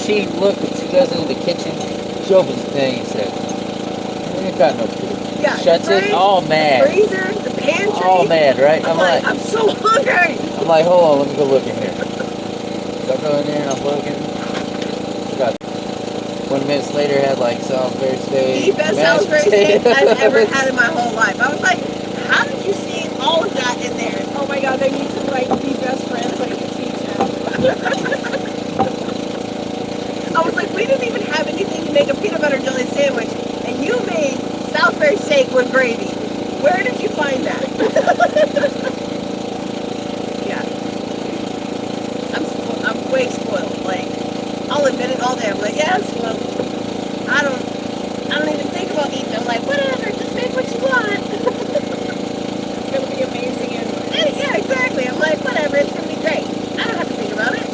she goes into the kitchen, she opens the thing and says, "We ain't got no food." Yeah, Shuts it, fridge, all mad. freezer, the pantry. All mad, right? I'm like, I'm so hungry. I'm like, hold on, let me go look in here. So I go in there and I'm looking. Got 20 minutes later, had like Salisbury steak. The best mashed Salisbury steak I've ever potatoes. had in my whole life. I was like, how did you see all of that in there? Oh my god, they need to like be best friends so you can teach him. I was like, we didn't even have anything to make a peanut butter jelly sandwich, and you made Salisbury steak with gravy. Where did you find that? Yeah. I'm way spoiled. Like, I'll admit it all day. I'm like, yes, well, I don't even think about eating. I'm like, whatever, just make what you want. It's gonna be amazing anyway. Yeah, exactly. I'm like, whatever, it's gonna be great. I don't have to think about it.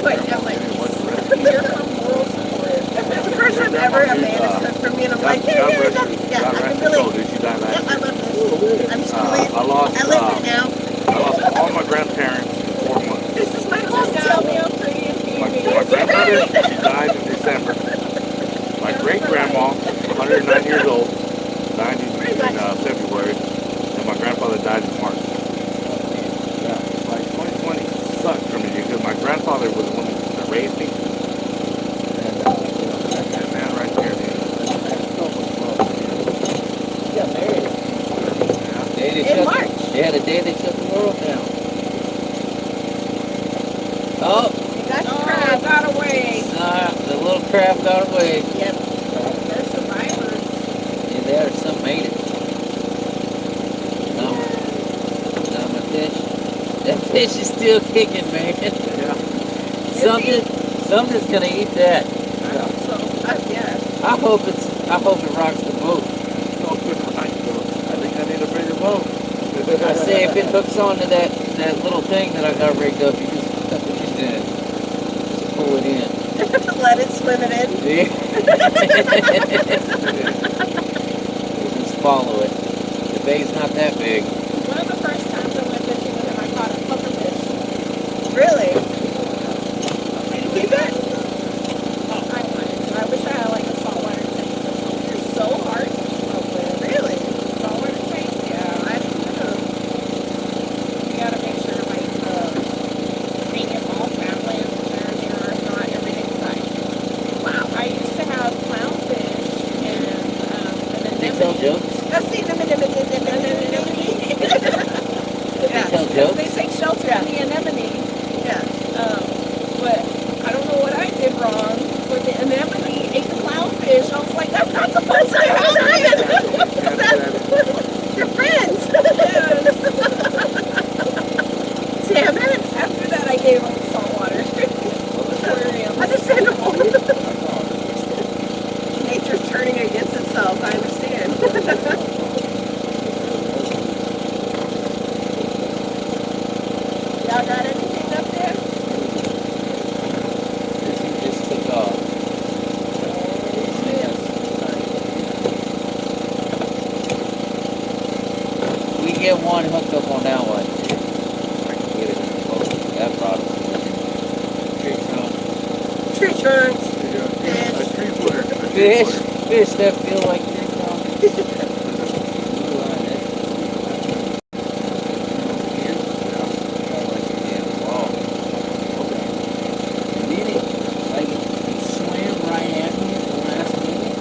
But I'm like, Here come moral support. it's the first time ever a man has cooked for me, and I'm like, yeah, I can really, yeah, I love this. I'm schooling. I lost, I live it now. I lost all my grandparents in 4 months. This is my Just tell hometown. me I'm pretty and feed My me. grandmother, she died in December. My great-grandma, 109 years old, died in February. And my grandfather died in March. Yeah, like 2020 sucked for me because my grandfather was the one that raised me. And that man right there, dude. Yeah, married. Day they In shut- March. Yeah, the day they shut the world down. Oh, You got your Oh, I crab. got away. the little crab got away. Yep. They're survivors. Yeah, there, some made it. Now my fish. That fish is still kicking, man. Yeah. Something's gonna eat that. So, Yeah. I hope it rocks the boat. Oh, good night, though. I think I need a bigger boat. I say if it hooks onto that little thing that I got rigged up, you just pull it in. Let it swim it in. Yeah. Just follow it. The bay's not that big. one of the first times I went fishing with him, I caught a pufferfish. Really? Did you keep it? I wouldn't. I wish I had like a saltwater tank. They're so hard to keep up with. Really? Saltwater tanks, yeah. I don't know. You gotta make sure like being involved family and there are not everything's right. Wow. I used to have clownfish and They tell anemone. jokes. Let's see. They Yeah. tell Because jokes. they take shelter in the anemone. Yeah. But I don't know what I did wrong. But the anemone ate the clownfish. I was like, that's not supposed to happen. You're friends. Damn it. After that, I gave them saltwater aquarium. Understandable. Nature's turning against itself. I understand. Y'all got anything up there? This one just took off. We get one hooked up on that one. I can get it in the boat. That brought us tree trunk. Tree trunks. A tree footer. Fish that feel like tree trunks. Blue line, And then it swam right at me at the last minute.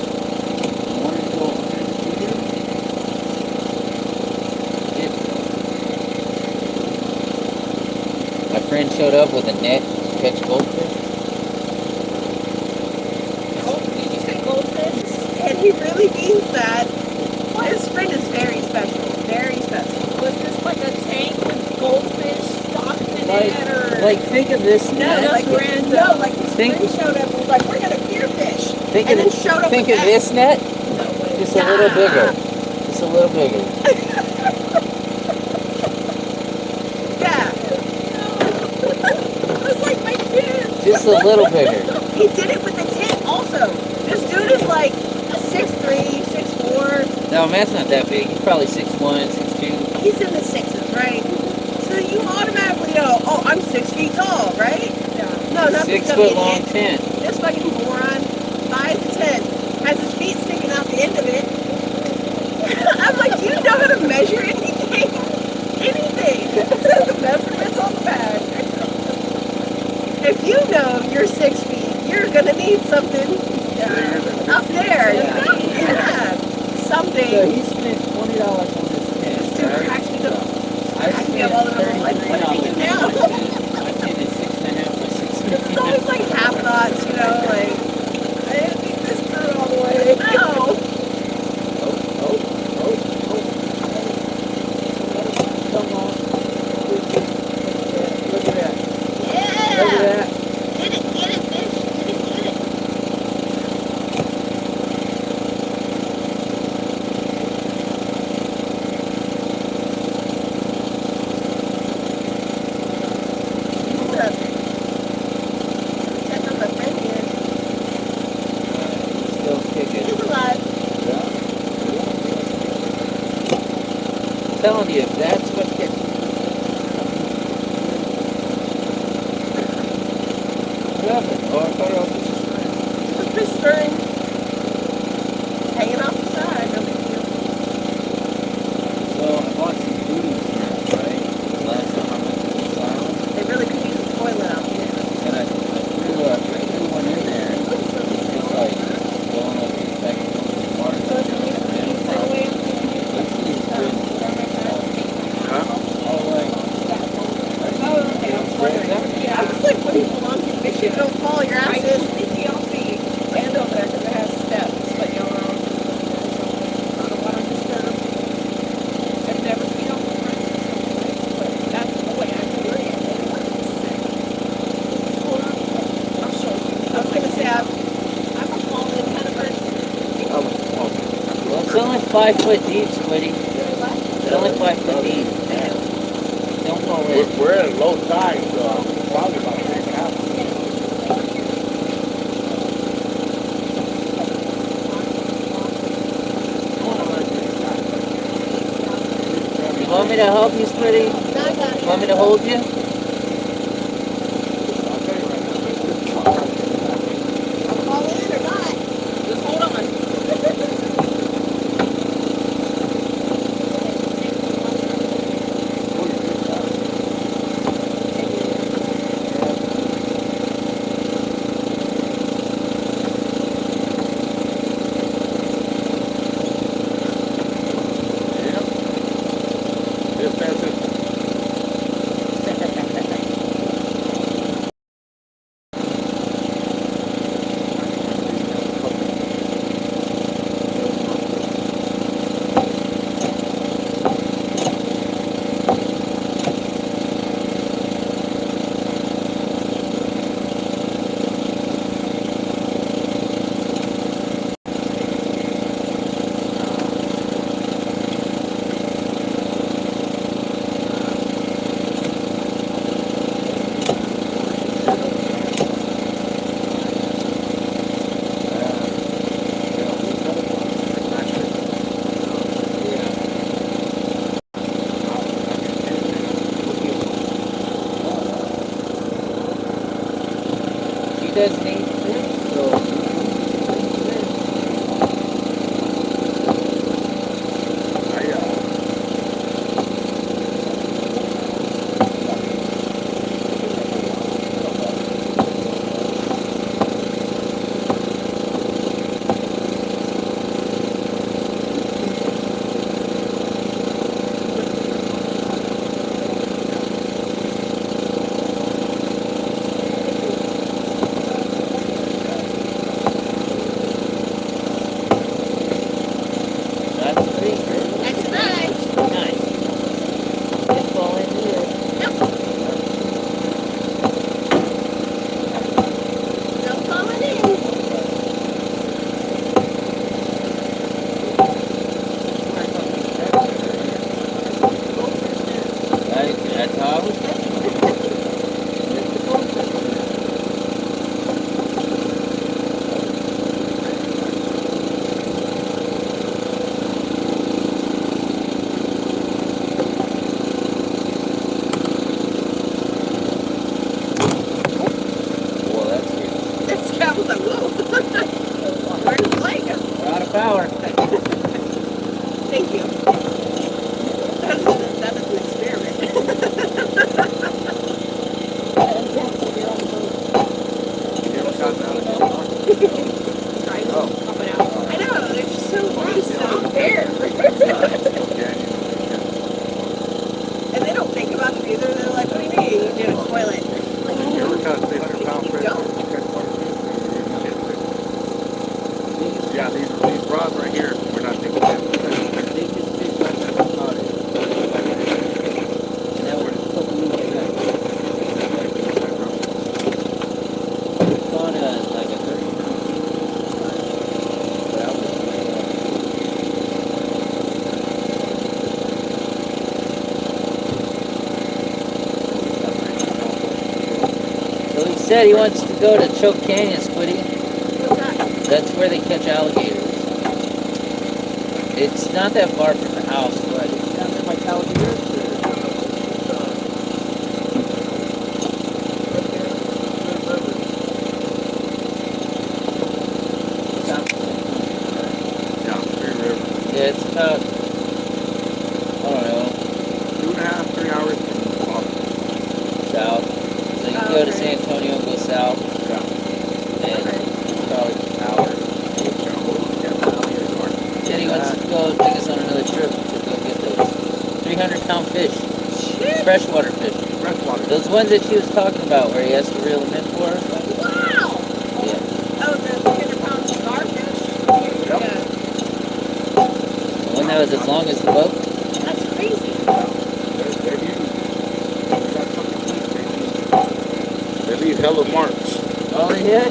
I wanted to go under the pier. My friend showed up with a net to catch goldfish. Did you say goldfish? And he really means that. His friend is very special. Very special. Was this like a tank with goldfish stocked in it, or Like think of this net. just like random. No, like his Think- friend showed up and was like, we're gonna clear fish. Think And of then showed up think with of that. this net. No way. Just a little bigger. Just a little bigger. Yeah. It was like my kids. Just a little bigger. He did it with the tent also. This dude is like 6'3", 6'4". No, man's not that big. He's probably 6'1", 6'2". He's in the sixes, right? So you automatically know, oh, I'm 6 feet tall, right? 6 Some foot long idiot. tent. This fucking moron buys a tent, has his feet sticking out the end of it. I'm like, do you know how to measure anything? Anything. It says the measurements on the bag. If you know you're 6 feet, you're gonna need something up there. Yeah. Something. So he spent $20 on this tent. This dude Right? cracks me up. I Cracks me up all the time. I'm like, what are you $33 now? on my tent. My tent is 6.5 by 6 feet. It's always like half thoughts, you know, like, I didn't think this through all the way. No. Come on. Look at that. Yeah. Look at that. Get it, fish. Get it. Check on my friend here. Still kicking. He's alive. I'm telling you, if that's what gets what happened? Oh, I thought it was just Just fish stirring. Hanging off the side. No big deal. So I bought some booties here, right? Last time I went to this island, They really could use a toilet out here. and I threw one in there. It's just like blowing up the back of the water. So it's really all the way up to Actually, it's good. All like, Oh, okay. I was wondering. I Yeah. was like, what do you belong to? Make sure you don't fall. Your I ass is. usually pee off the end over there because it has steps, but you know, on the water disturbed. I've never peed off the front, but that's the way I do it. Hold on. I'll show you. I was gonna say I'm a fallen kind of person. well, it's only 5 foot deep, Squiddy. It's only 5 foot deep. Don't fall in. We're at a low tide, so probably about 6.5. You want me to help you, Squiddy? No, I got it. You want me to hold you? I'll tell you right now, this is Fall in or not? Just hold on. If that's it. She doesn't eat fish, so. toilet. You ever got a 300-pound fish? Yeah, these rods right here, we're not taking them. Biggest fish I've ever caught it. And that was a couple weeks ago. We caught like a 30-pound fish. But I was So he said he wants to go to Choke Canyon, Squiddy. What's that? That's where they catch alligators. It's not that far from the house, but it's down there by Cavaliers. Yeah, Three River. Yeah, it's about, I don't know, 2.5, 3 hours from Boston. south. So you go to San Antonio and go south, Yeah. and it's probably an hour. Said he wants to go take us on another trip to go get those 300-pound fish, freshwater fish. Freshwater. Those ones that she was talking about where he has to reel them in for her. Wow! Yeah. Oh, the 300-pound starfish? Yep. Yeah. The one that was as long as the boat. That's crazy. They're huge. They leave hella marks. Oh, yeah?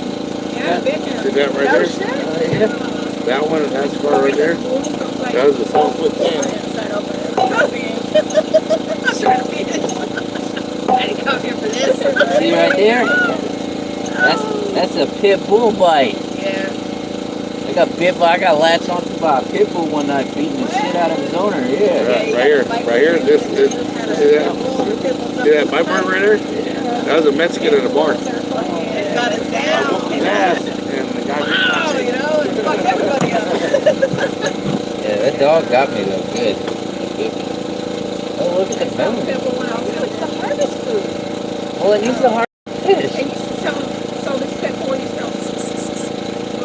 Yeah, I've been See there. that right Oh, there? shit. Oh, yeah. That one and that scar right there? That was a 4-foot can. I didn't come here for this. See right there? That's a pit bull bite. Yeah. I got bit by, I got latched onto by a pit bull one night beating the shit out of his owner. Yeah. Right here. This, see that? See that bite mark right there? That was a Mexican in a bar. It got us down. His ass, and the guy Wow, you know, it fucked everybody up. Yeah, that dog got me though. Good. Oh, look at the bone. It's the harvest food. Well, it needs the hard fish. And you tell so this pit bull used to go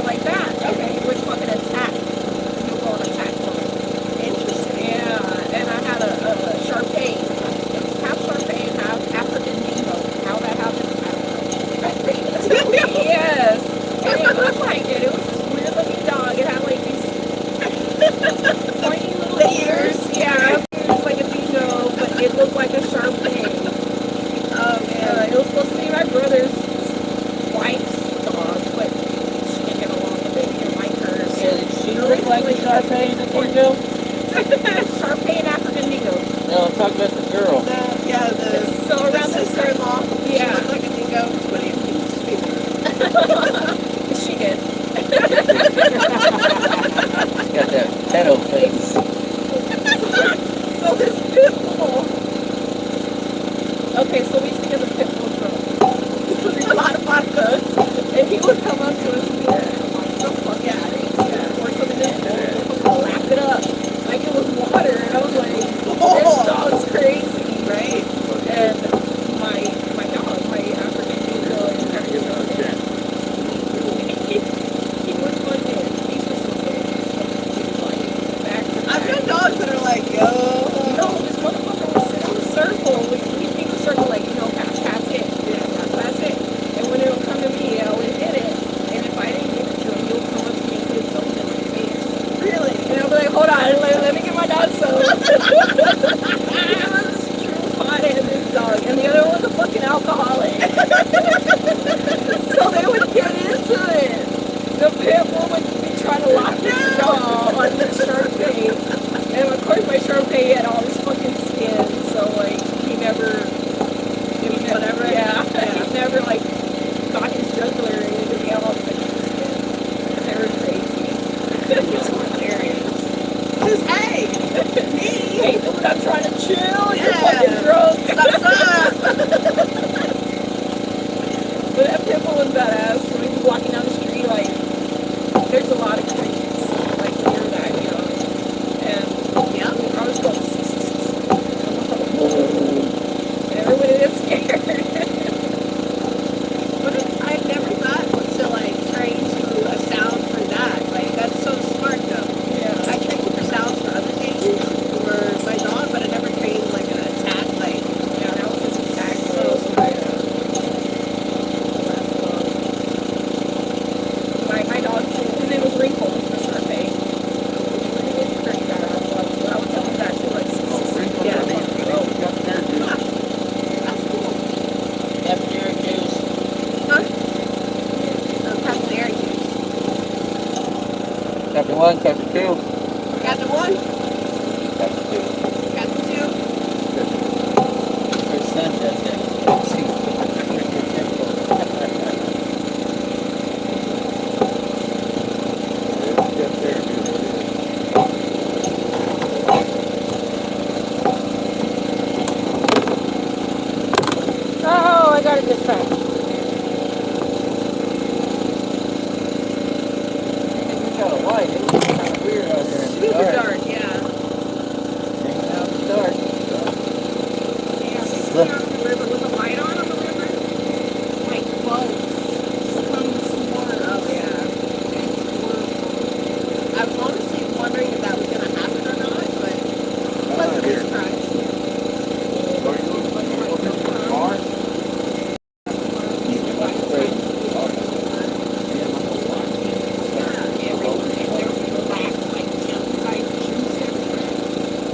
like that. Okay, he would fucking attack. He would go on attack for me. Interesting. Yeah, and I had a Shar-Pei. It was half Shar-Pei and half African Dingo. How that happened, I don't know. Yes. And it looked like it. It was this weird looking dog. It had like these pointy little ears. Yeah, ears like a dingo, but it looked like a Shar-Pei. Oh, man. It was supposed to be one, captain two. Got the one? Captain two. Got the two? Your son does that. Oh, I got it this time. You got a light. It was kind of weird out there in the Super dark. dark, yeah. Hanging out in the dark. Yeah, she's sitting on the river with a light on the river. Like bugs. Just come and swarm. Oh, yeah. It's horrible. I was honestly wondering if that was going to happen or not, but pleasantly surprised.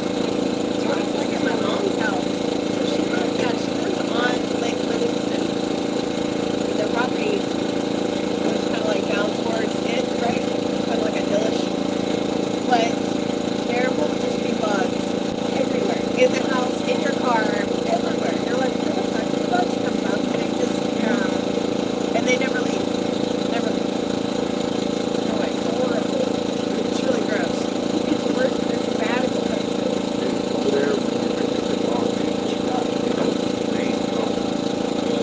Like at my mom's house. So she lives, yeah, she lives on Lake Livingston. The property was kind of like down towards it, right? Kind of like a hillish. But there will just be bugs everywhere. In the house, in your car, everywhere. You're like, where the fuck did the bugs come from? They just, and they never leave. Never leave. They're like horrible. It's really gross. It's worse than it's bad as a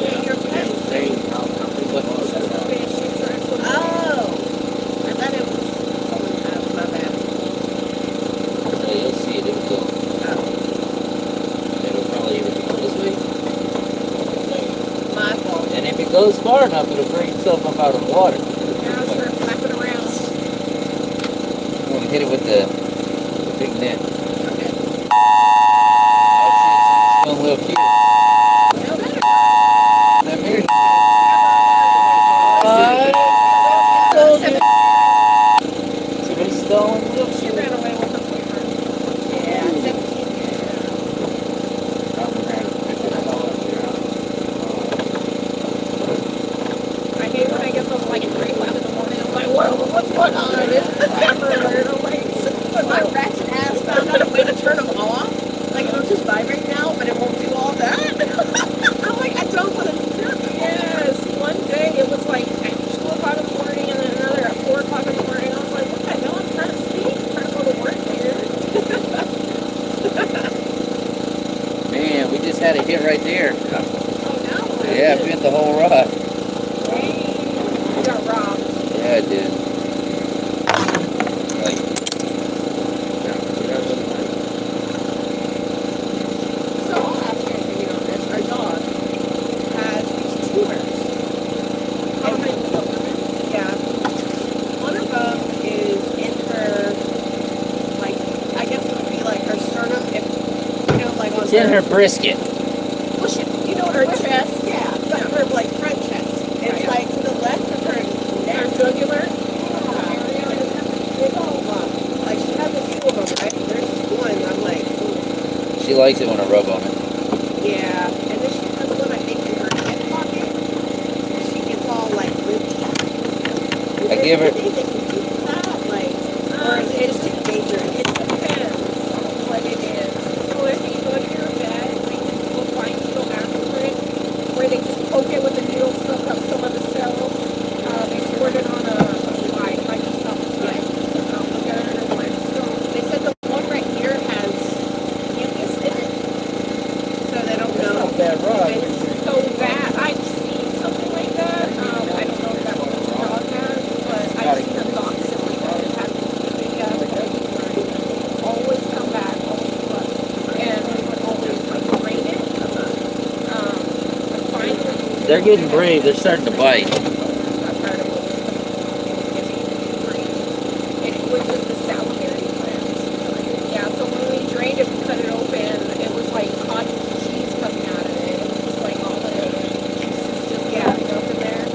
In your place. Oh! I thought it was someone else. My bad. Yeah, you'll see it. It'll go. It'll probably either go this way. My fault. And if it goes far enough, it'll bring itself up out of the water. Now start flapping around. We'll hit it with the big net. Okay. That's it. It's going a little cute. No better. That mirror. Somebody stolen little She shit. ran away with her boyfriend. Yeah, 17. I hate when I get those like 3:11 in the morning. I'm like, what's going on? It's Amber Alert. I'm like, But my ratchet ass found out a way to turn them off. Like it'll just vibrate now, but it won't do all that. I'm like, I don't want to turn them off. yes. One day it was like at 2 o'clock in the morning, and then another at 4 o'clock in the morning. I was like, what the hell? I'm trying to sleep. I'm trying to go to work here. Man, we just had a hit right there. Oh no. Yeah, it bent the whole rod. We got robbed. Yeah, it did. Like, So I'll ask your opinion on this. Our dog has these tumors. Oh, my Yeah. One of them is in her, like, I guess it would be like her sternum, if, you know, like on it's in her brisket. well, she, you know, Her her chest. Yeah, but her, like, front chest. It's Right. like to the left of her Our neck. jugular. Big old lump. Like, she has a few of them, right? There's just one, I'm like, ooh. She likes it when I rub on it. Yeah. And then she has one, I think, in her hip pocket. And she gets all, like, loopy. I give her- Do you think they can do that? Like, or is it just dangerous? It depends on what it is. So if you go to your vet, they can do a fine needle aspirin, where they just poke it with a needle, soak up some of the cells. They squirt it on a slide, microscopic slide. Look at it under the microscope. They said the one right here has mucus in it. So they don't know. bad rod. It's so bad. I've seen something like that. I don't know if that's what your dog has, but I've seen a dachshund like that. It has a big ass wound. Always come back, always blood. And we would always like drain it. But finally, They're getting brave. They're starting to bite. I tried it with and it was just the salivary glands. Yeah, so when we drained it, we cut it open. It was like cottage cheese coming out of it. It was just like all the juices just gathering up in there.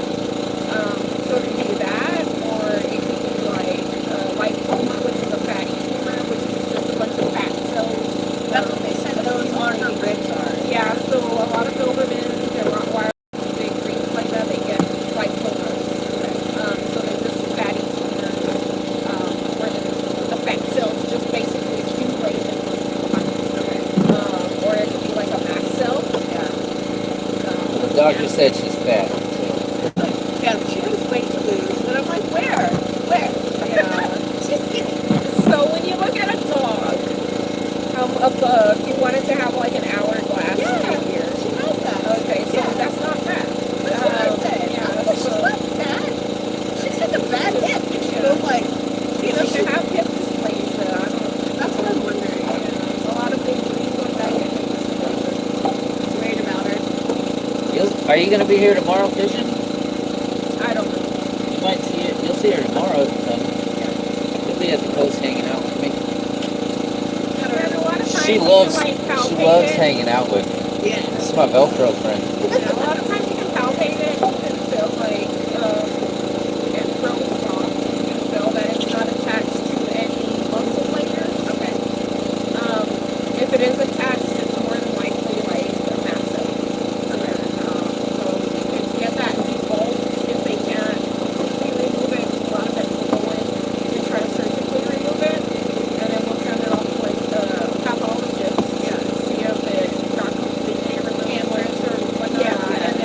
So it could be that, or it could be like lipoma, which is a fatty tumor, which is just a bunch of fat cells. That's what they said those on her ribs are. Yeah, so a lot of Dobermans and Rottweilers, big breeds like that, they get lipoma. doctor said she's fat. Yeah, she has weight to lose. And I'm like, where? Where? Yeah. She's skinny. So when you look at a dog, a bug, you want it to have like an hourglass Yeah. figure. She knows that. Okay, so Yeah. that's not fat. That's what I said. Yeah, But she's so not bad. She's just a bad hip. She goes like, you know, she should have hip dysplasia. I don't that's what I'm wondering. know. A lot of big breeds like that get hip dysplasia. Worried about her. Are you gonna be here tomorrow fishing? I don't know. You might see it. You'll see her tomorrow. She'll be at the coast hanging out with me. And a lot of times She you can, loves like, palpate loves it. hanging out with me. Yeah. This is my Velcro friend. Yeah, a lot of times you can palpate it and feel like it's really soft. You can feel that it's not attached to any muscle layers. Okay. If it is attached, it's more than likely like massive. So you can get that debulked if they can't completely remove it. A lot of times we'll go in and try to surgically remove it, and then we'll send it off to like the pathologist to see if it got completely removed or whatnot. Yeah. And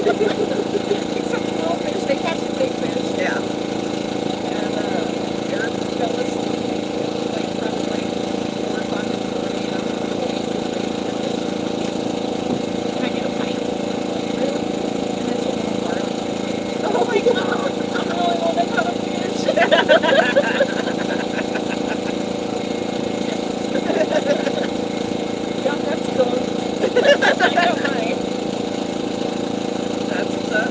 Except for little fish, they catch the big fish. Yeah. And Eric fell asleep like probably 4 o'clock in the morning. And I was like, "Hey, can I get a pint?" Really? And it's a little garlic. Oh my god! I really want to cut a fish. Yeah, that's good. I don't mind. That's what's up.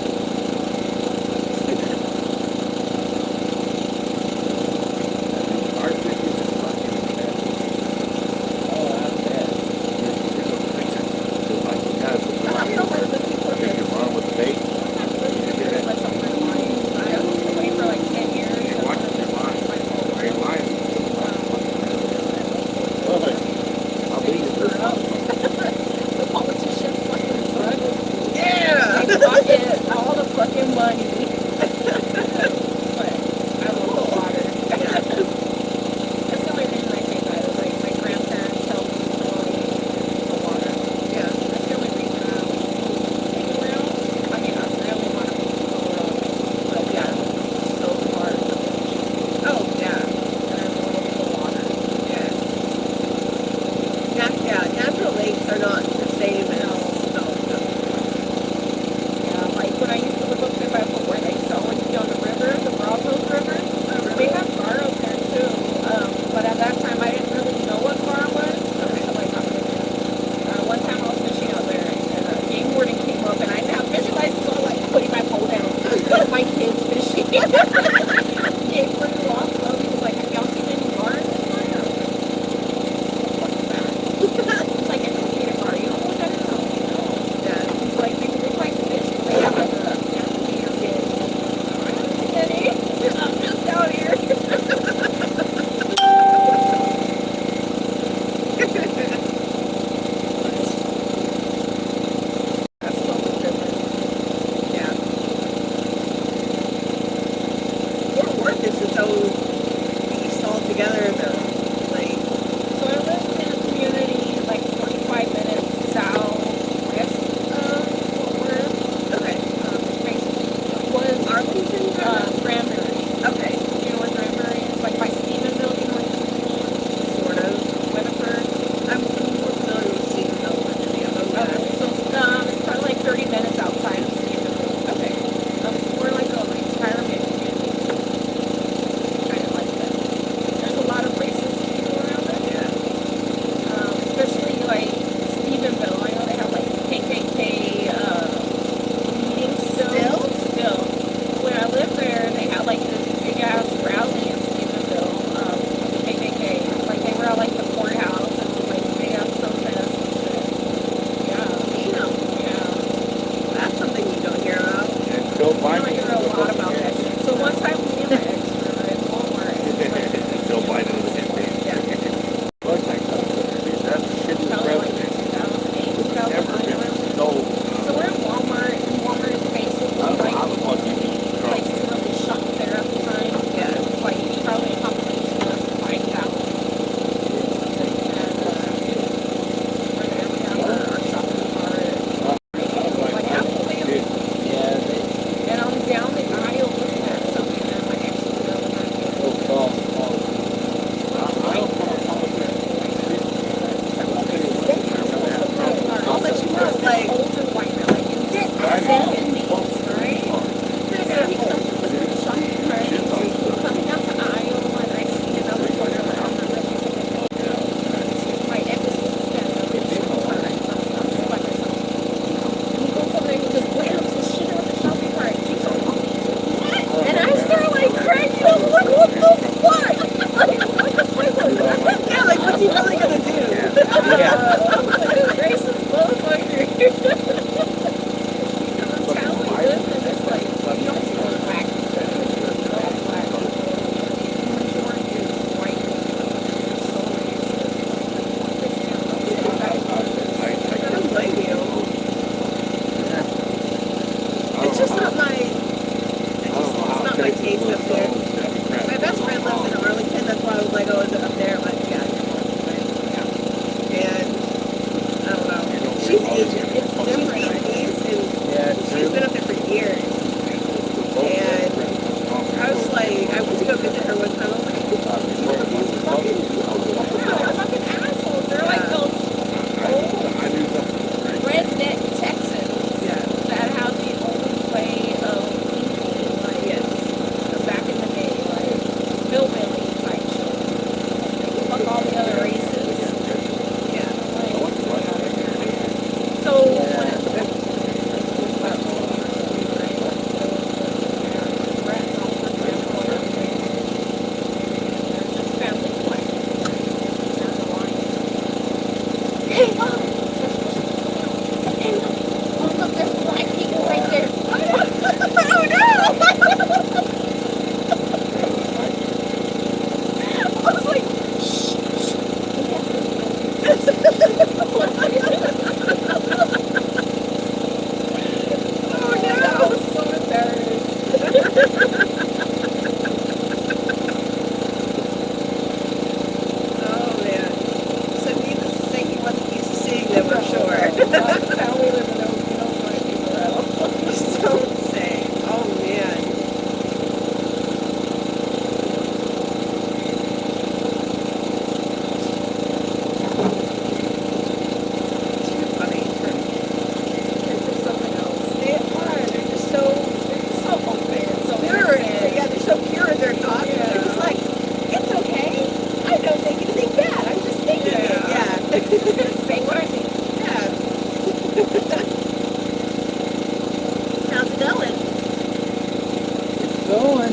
going.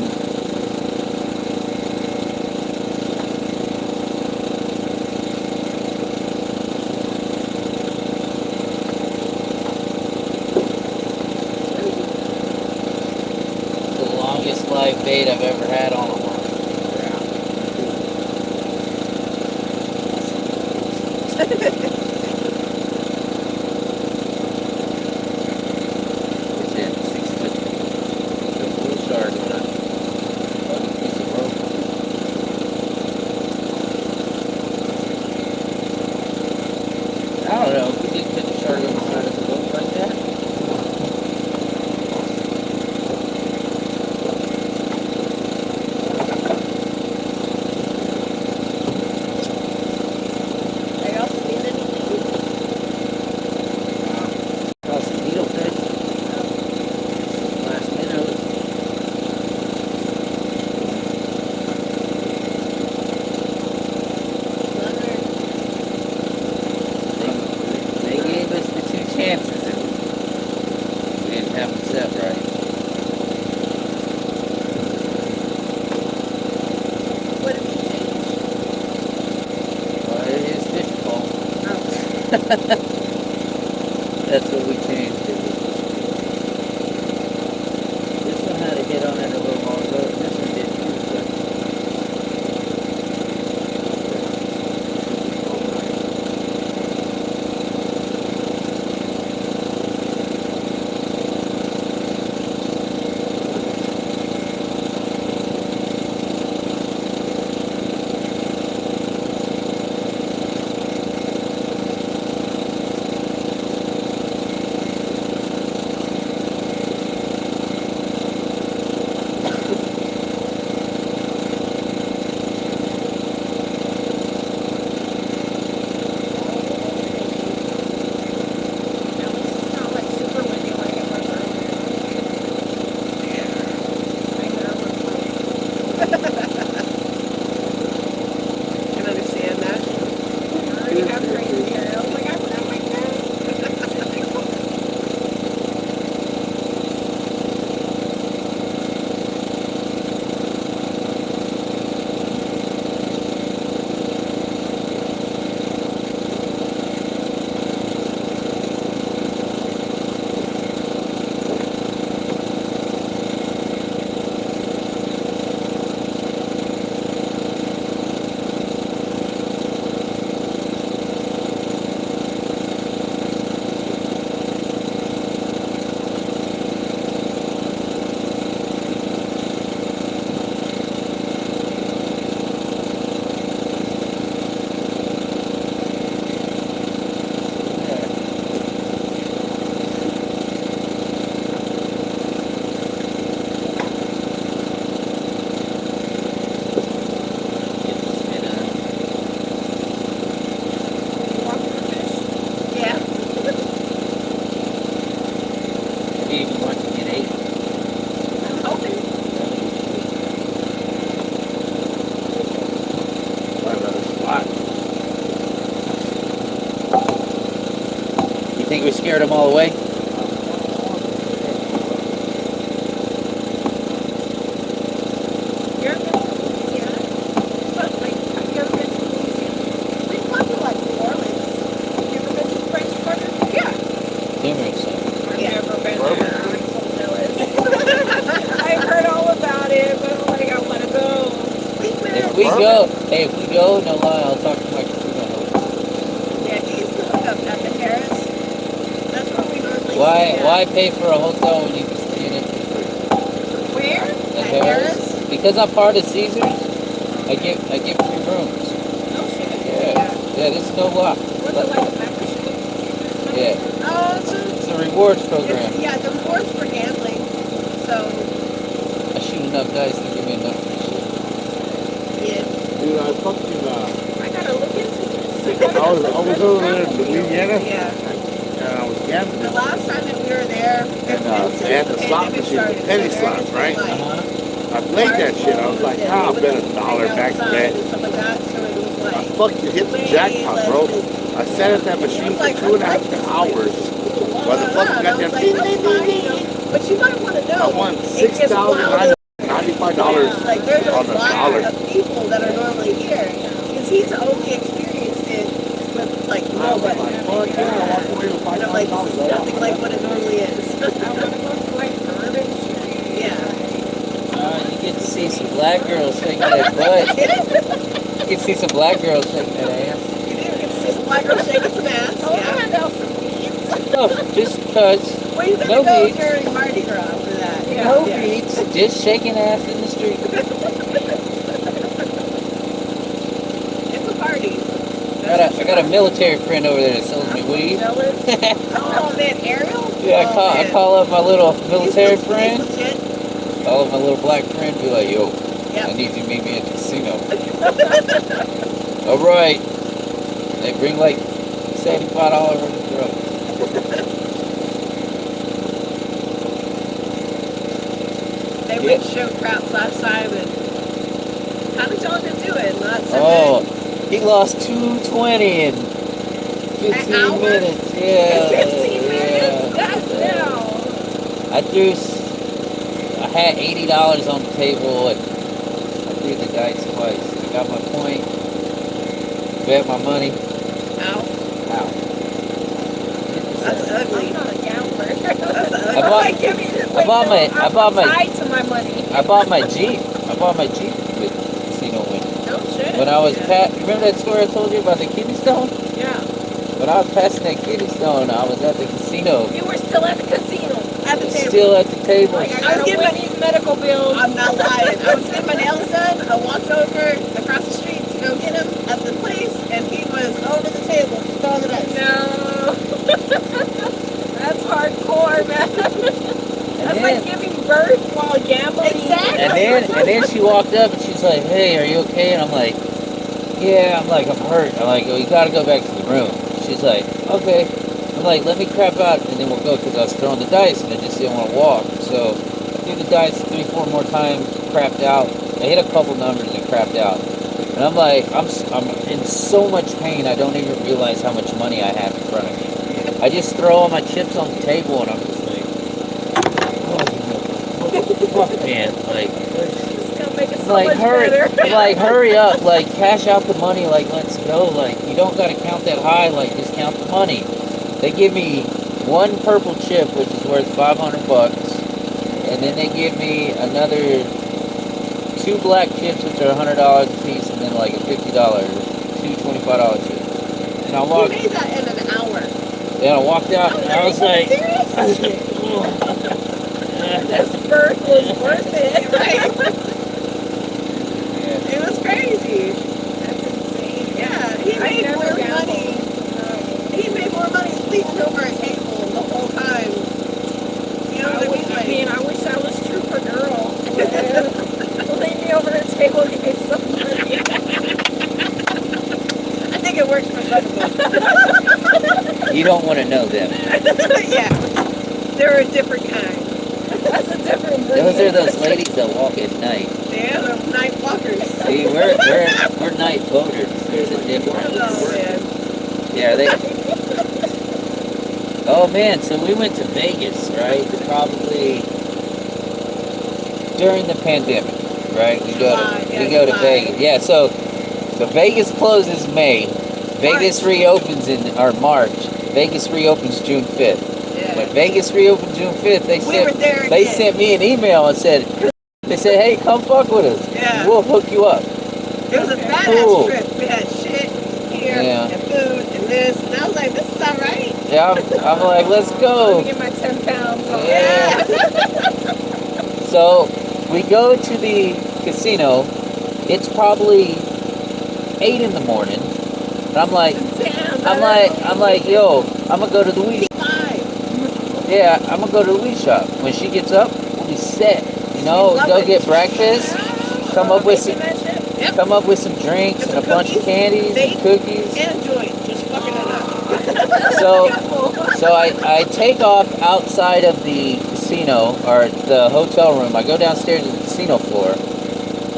The longest live bait I've ever had on a line. It's in 6 foot. Bull shark on a piece of rope. I don't know. If we did catch a shark on the side of the boat like that. Are y'all seeing anything? Oh, some needlefish. Last minnows. They gave us the 2 chances and we didn't have them set right. What did you change? Well, it is fish bowl. Oh. That's what we changed it. This one had a hit on it a little while ago, and this one did too, but It's not like super windy like it was earlier. I know, Can understand that. I already have crazy hair. I was like, I forgot my cap. Yeah. maybe if you want to get 8. I'm hoping. You think we scared them all away? You're in Louisiana. But like, have you ever been to Louisiana? We've gone to like New Orleans. Have you ever been to the French Quarter? Yeah. Numerous times. I've Yeah. never been Bourbon? there. I'm so jealous. I've heard all about it, but I'm like, I want to go. If we go, hey, if we go, no lie, I'll talk to my crew. Yeah, he used to hook up at the Harris. That's where we normally Why, stay at. why pay for a hotel when you can stay in it for free? Where? At At Harris? Harris? Because I'm part of Caesars, I get free rooms. No shit. Yeah, this is no lie. Was it like a membership? Yeah, Oh, it's a rewards program. it's, yeah, the rewards for gambling. So, I shoot enough dice to give me enough free shit. yeah. Dude, I fucking, I gotta look into this. I was over there in Louisiana, Yeah. and I was gambling. The last time that we were there, And, they had the slot machine, the penny slots, right? I played that shit. I was like, ah, I'll bet $1 back to back. I fucking hit the jackpot, bro. I sat at that machine for 2.5 hours. While the fucking goddamn ding, ding, ding, ding. But you might want to I know. won it gets wild. $6,999. like there's a On the lot dollar. of people that are normally here because he's only experienced it with like nobody. Fuck yeah, I walked away with And I'm like, this is nothing like what it normally is. I want to go to like Urban Street. Yeah. You get to see some black girls shaking their butt. You get to see some black girls shaking their ass. You didn't get to see some black girls shaking some ass. Oh, Yeah. I know some beats. No, just because. Well, you No could go beats. during Mardi Gras for that. Yeah. No Yeah. beats, just shaking ass in the street. It's a party. I got a military friend over there that sells me weed. Jealous. Oh man, Ariel? Yeah, Oh, I man. call up my little military He's friend. legit. Call up my little black friend. Be like, yo, Yep. I need you to meet me at the casino. All right. They bring like $75 worth of drugs. They Yeah. went show craps last time and how did y'all even do it? Not so Oh, good. he lost 220 in 15 hour? minutes. Yeah. 15 minutes? yeah. Goddamn. I had $80 on the table and I threw the dice twice. I got my point, bet my money. Ow. Ow. That's ugly. I'm not a gambler. That's ugly. I bought- Give me the, I bought my- I'm tied to my money. I bought my Jeep. I bought my Jeep with casino win. No shit. When I was Yeah. remember that story I told you about the kidney stone? Yeah. When I was passing that kidney stone, I was at the casino, You were still at the casino. At the table. still at the table. Like, I I was gotta getting pay my- these medical bills. I'm not lying. I was getting my nails done. I walked over across the street to go get him at the place, and he was over the table throwing the dice. No. That's hardcore, man. That's like giving birth while gambling. Exactly. And then she walked up and she's like, "Hey, are you okay?" And I'm like, "Yeah." I'm like, "I'm hurt." I'm like, "Oh, you gotta go back to the room." She's like, "Okay." I'm like, "Let me crap out and then we'll go," because I was throwing the dice and I just didn't want to walk. So I threw the dice 3-4 more times, crapped out. I hit a couple numbers and crapped out. And I'm like, I'm in so much pain. I don't even realize how much money I have in front of me. I just throw all my chips on the table and I'm just like, oh, fuck, man, like. It's gonna make it so Like much hurry, better. like hurry up, like cash out the money, like let's go, like you don't gotta count that high, like just count the money. They give me one purple chip, which is worth $500, and then they give me another 2 black chips, which are $100 a piece, and then like a $50, 2 $25 chips. And I He walked, made that in an hour. then I walked out, and I was like, This birth was worth it. Right? yeah. It was crazy. That's insane. Yeah, he I made never more gambled. money. He made more money sleeping over a table the whole time. You know what I mean? I mean, I wish I was true for girls. Leave me over the table and give me some money. I think it works for some of them. You don't want to know them. Yeah, they're a different kind. That's a different breed. Those are those ladies that walk at night. They're the night walkers. See, we're night voters. There's a difference. Oh man. Yeah, they. Oh man, so we went to Vegas, right? Probably during the pandemic, right? We go to July. Vegas. Yeah, so Vegas closes May. Vegas reopens in March. Vegas reopens June 5th. Yeah. When Vegas reopened June 5th, We were there they again. sent me an email and said, "Hey, come fuck with us. Yeah. We'll hook you up." It was a badass Cool. trip. We had shit here Yeah. and food and this, and I was like, this is all right. Yeah, I'm like, let's Let go. me get my 10 pounds on. Yeah. So we go to the casino. It's probably 8 in the morning, and I'm like, yo, I'm gonna go to the weed. Fine. Yeah, I'm gonna go to the weed shop. When she gets up, we'll be set. You know, Love go it. get breakfast. Come up with some, Making that shit. Yep. come up with some drinks Get and a some bunch of cookies, candies and bake, cookies. And joint. Just fucking it up. So I take off outside of the casino or the hotel room. I go downstairs to the casino floor.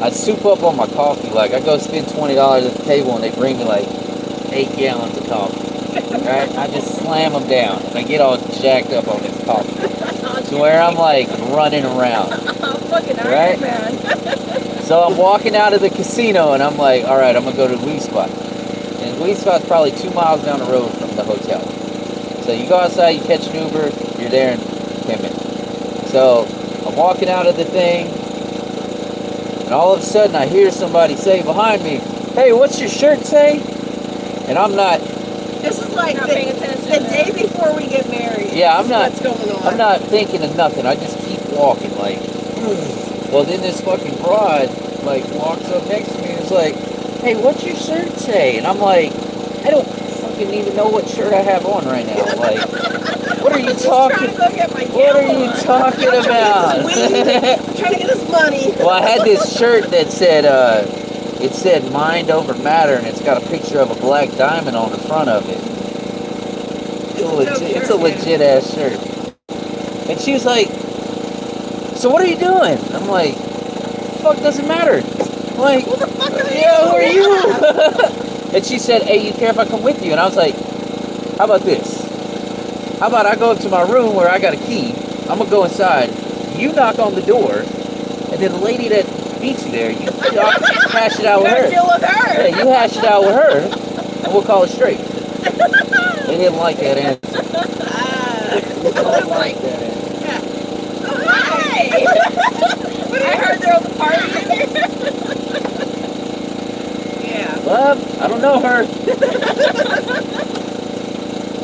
I soup up on my coffee. Like I go spend $20 at the table and they bring me like 8 gallons of coffee. Right? I just slam them down and I get all jacked up on this coffee to where I'm like running around. I'm fucking Right? Iron Man. So I'm walking out of the casino and I'm like, all right, I'm gonna go to the weed spot. And the weed spot's probably 2 miles down the road from the hotel. So you go outside, you catch an Uber, you're there in 10 minutes. So I'm walking out of the thing, and all of a sudden I hear somebody say behind me, hey, what's your shirt say? And I'm not, This is like Not paying attention. the day before we get married. Yeah, I'm This is not- What's going on? I'm not thinking of nothing. I just keep walking, like, well, then this fucking broad, like, walks up next to me and is like, hey, what's your shirt say? And I'm like, I don't fucking even know what shirt I have on right now. Like, what are you I'm just trying talking? to go get my What are yellow you on. talking I'm about? trying to get this weed. I'm trying to get this money. Well, I had this shirt that said, it said mind over matter, and it's got a picture of a black diamond on the front of it. It's a legit ass shirt. And she was like, so what are you doing? I'm like, fuck doesn't matter. I'm like, Who the fuck are you? yeah, who are you? And she said, hey, you care if I come with you? And I was like, how about this? How about I go up to my room where I got a key? I'm gonna go inside. You knock on the door, and then the lady that meets you there, you hash it out You with gotta her. deal with her. Yeah, you hash it out with her, and we'll call it straight. They didn't like that answer. They didn't like that answer. Oh, hi. I heard there was a party. Yeah. Love, I don't know her.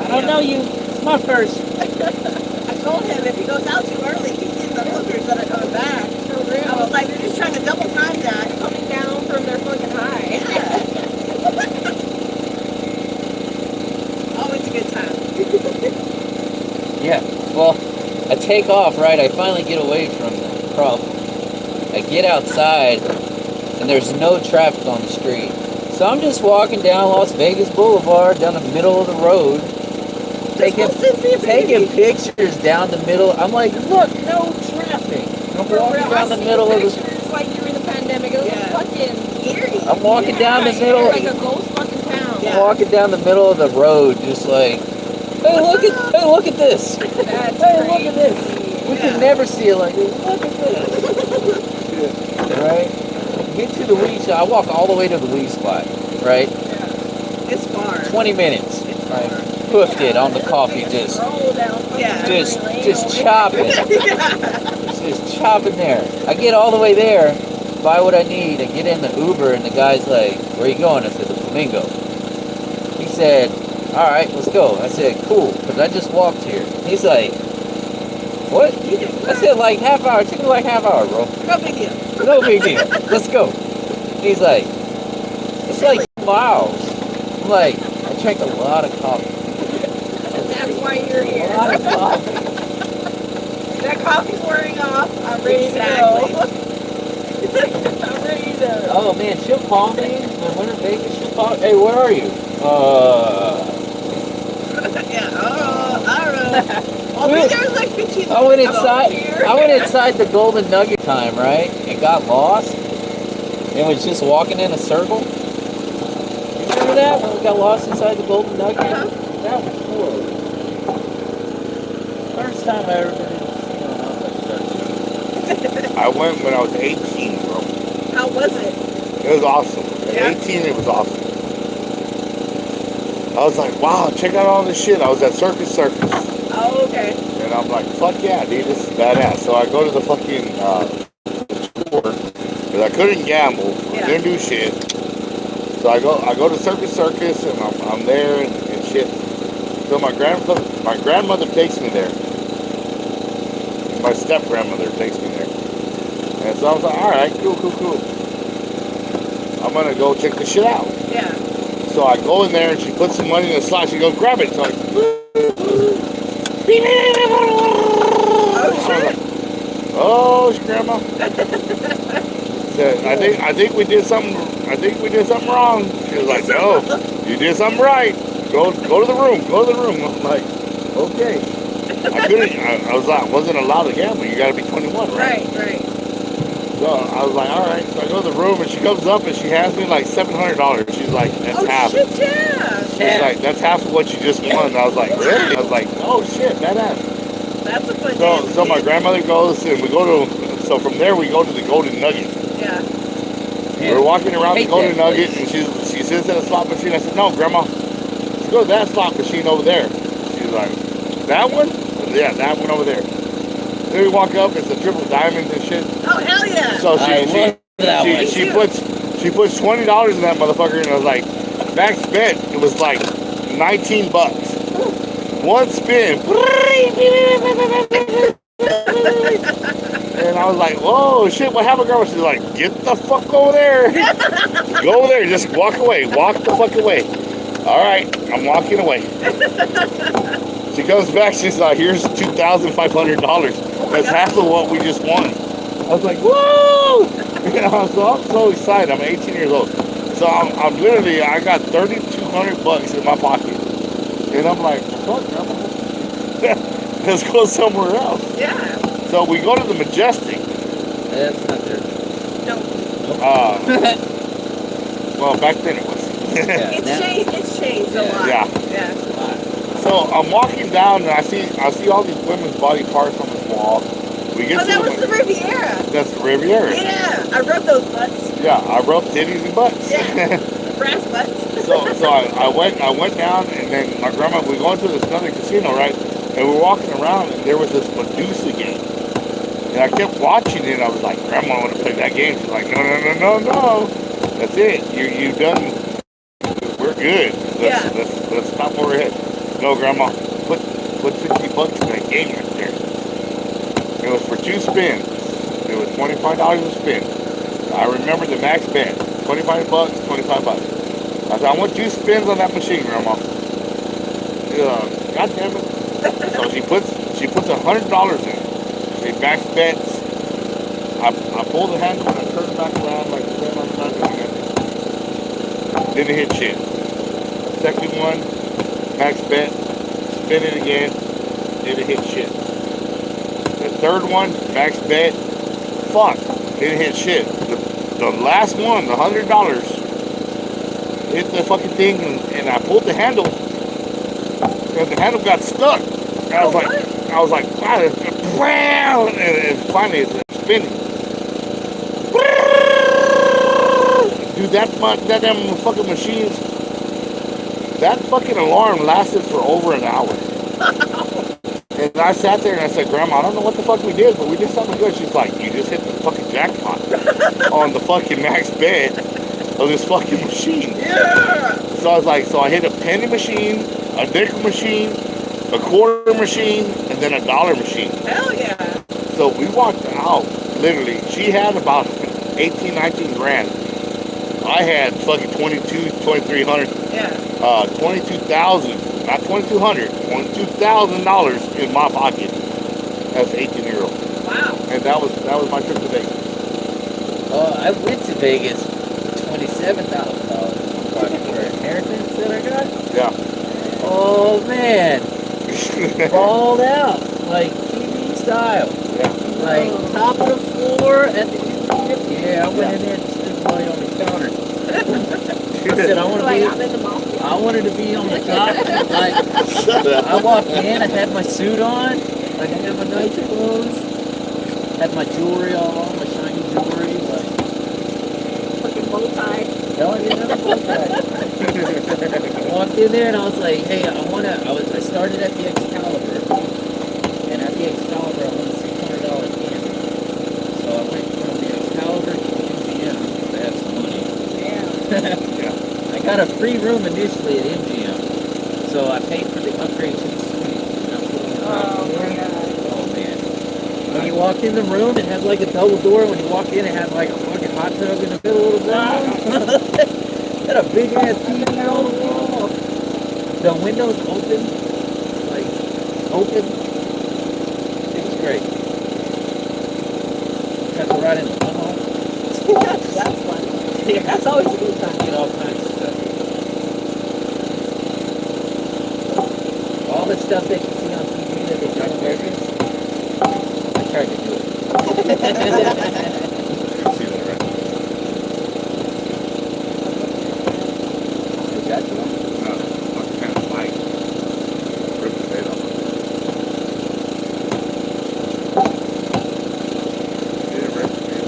I don't know you. It's my first. I told him if he goes out too early, he's getting the hookers that are coming back. For I real. was like, they're just trying to double time that. Coming down from their fucking high. Yeah. Always a good time. Yeah. Well, I take off, right? I finally get away from the problem. I get outside, and there's no traffic on the street. So I'm just walking down Las Vegas Boulevard, down the middle of the road, taking pictures down the middle. I'm like, look, no traffic. I'm walking down the middle of the. pictures like during the pandemic. It was Yeah. fucking Eerie. I'm walking down the middle. like a ghost fucking town. Yeah. I'm walking down the middle of the road, just like, hey, look at this. That's Hey, look at this. We Yeah. can never see it like this. Look at this. Right? Get to the weed shop. I walk all the way to the weed spot. Right? It's far. 20 minutes. Right? Hoofed it on the coffee, just Roll down fucking Yeah. just memory lane just over there. chopping. Yeah. Just chopping there. I get all the way there, buy what I need, and get in the Uber, and the guy's like, where you going? I said, the Flamingo. He said, all right, let's go. I said, cool, because I just walked here. He's like, what? I said, like half hour. It took me like half hour, bro. No big deal. No big deal. Let's go. He's like, it's like 2 miles. I'm like, I drank a lot of coffee. That's why you're A here. lot of coffee. That coffee's wearing off. I'm ready to Exactly. go. I'm ready to. Oh man, she'll call me when we're in Vegas. She'll call. Hey, where are you? Yeah. Oh, I don't know. I'll be there in like 15 minutes. I went though. inside. I went inside the Golden Nugget time, right, and got lost, and was just walking in a circle. You remember that when we got lost inside the Golden Nugget? Uh-huh. That was cool. First time I ever been in a casino, and I was like, I went when I was 18, bro. How was it? It was awesome. At Yeah? 18, it was awesome. I was like, wow, check out all this shit. I was at Circus, Oh, okay. and I'm like, fuck yeah, dude, this is badass. So I go to the fucking store, because I couldn't gamble. Yeah. I couldn't do shit. So I go to Circus, and I'm there and shit. So my grandmother takes me there. My step grandmother takes me there. And so I was like, all right, cool. I'm gonna go check the shit out. Yeah. So I go in there and she puts some money in the slot. She goes, grab it. So I oh, grandma. Said, I think we did something. I think we did something wrong. She was like, no, you did something right. Go to the room. Go to the room. I'm like, okay. I couldn't. I was like, wasn't allowed to gamble. You got to be 21, right? Right. So I was like, all right. So I go to the room and she comes up and she hands me like $700. She's like, that's Oh, half. shit, yeah. She's like, that's half of what you just won. And I was like, really? I was like, oh shit, badass. That's a fun So day. so my grandmother goes and we go to. So from there we go to the Golden Nugget. Yeah. We were walking around the Hate Golden that Nugget, place. and she sits at a slot machine. I said, no, Grandma, let's go to that slot machine over there. She's like, that one? I said, yeah, that one over there. Then we walk up, it's a triple diamonds and shit. Oh, hell yeah. So I love that one. she puts $20 in that motherfucker, and I was like, max bet, it was like 19 bucks. One spin. And I was like, whoa, shit, what happened, Grandma? She's like, get the fuck over there. Go over there, just walk away. Walk the fuck away. All right, I'm walking away. She comes back, she's like, here's $2,500. That's half of what we just won. I was like, whoa! You know, so I'm so excited. I'm 18 years old. So I'm literally, I got 3,200 bucks in my pocket. And I'm like, fuck, Grandma. Let's go somewhere else. Yeah. So we go to the Majestic. That's not there. No. Well, back then it was. Yeah, It's changed a lot. Yeah. Yeah. So I'm walking down and I see all these women's body parts on this wall. We get Oh, that was the Riviera. That's the Riviera. Yeah. I rubbed those butts. Yeah, I rubbed titties and butts. Yeah. Brass butts. so I went down, and then my grandma, we go into this other casino, right? And we're walking around, and there was this Medusa game. And I kept watching it, and I was like, Grandma, I want to play that game. She's like, no. That's it. You done. We're good. Let's stop where we're headed. No, Grandma, put 50 bucks in that game right there. It was for 2 spins. It was $25 a spin. I remember the max bet. 25 bucks, 25 bucks. I said, I want 2 spins on that machine, Grandma. God damn it. So she puts $100 in. She max bets. I pull the handle and I turn it back around like I'm not doing nothing. Didn't hit shit. Second one, max bet, spin it again, didn't hit shit. The third one, max bet, fuck, didn't hit shit. The last one, the $100, hit the fucking thing, and I pulled the handle, and the handle got stuck. And I was like, wow, and finally it's spinning. Dude, that damn fucking machines, that fucking alarm lasted for over an hour. And I sat there and I said, Grandma, I don't know what the fuck we did, but we did something good. She's like, you just hit the fucking jackpot on the fucking max bet of this fucking machine. Yeah. So I was like, so I hit a penny machine, a nickel machine, a quarter machine, and then a dollar machine. Hell yeah. So we walked out, literally. She had about 18, 19 grand. I had fucking 2,300. Yeah. 22,000, not 2,200, $22,000 in my pocket as an 18-year-old. Wow. And that was my trip to Vegas. I went to Vegas for $27,000 for an inheritance that I got. Yeah. Oh man, balled out like TV style. Yeah. Like top of the floor at the MGM. Yeah, I went in there and spent money on the counter. I said I want to Like, be. I'm in the mall. I wanted to be on the top. Like I walked in, I had my suit on, like I had my nice clothes, had my jewelry all on, my shiny jewelry, like Fucking bow tie. hell, I didn't have a bow tie. I walked in there and I was like, hey, I started at the Excalibur, and at the Excalibur I won a $600 candy. So I went from the Excalibur to the MGM to have some money. Yeah. I got a free room initially at MGM, so I paid for the upgrade to the suite. And I put on the top Oh floor. my god. Oh man! When you walked in the room, it had like a double door. When you walked in, it had like a fucking hot tub in the middle of the room. Had a big ass TV on the wall. The windows open, like open. It was great. Got to ride in the tunnel. That's fun. That's always a good time. Did all kinds of stuff. All the stuff that you see on TV that they try to Vegas, I tried to do it. See that, right? You got you one? I'm kind of like rip the bait off. Yeah, rip the bait.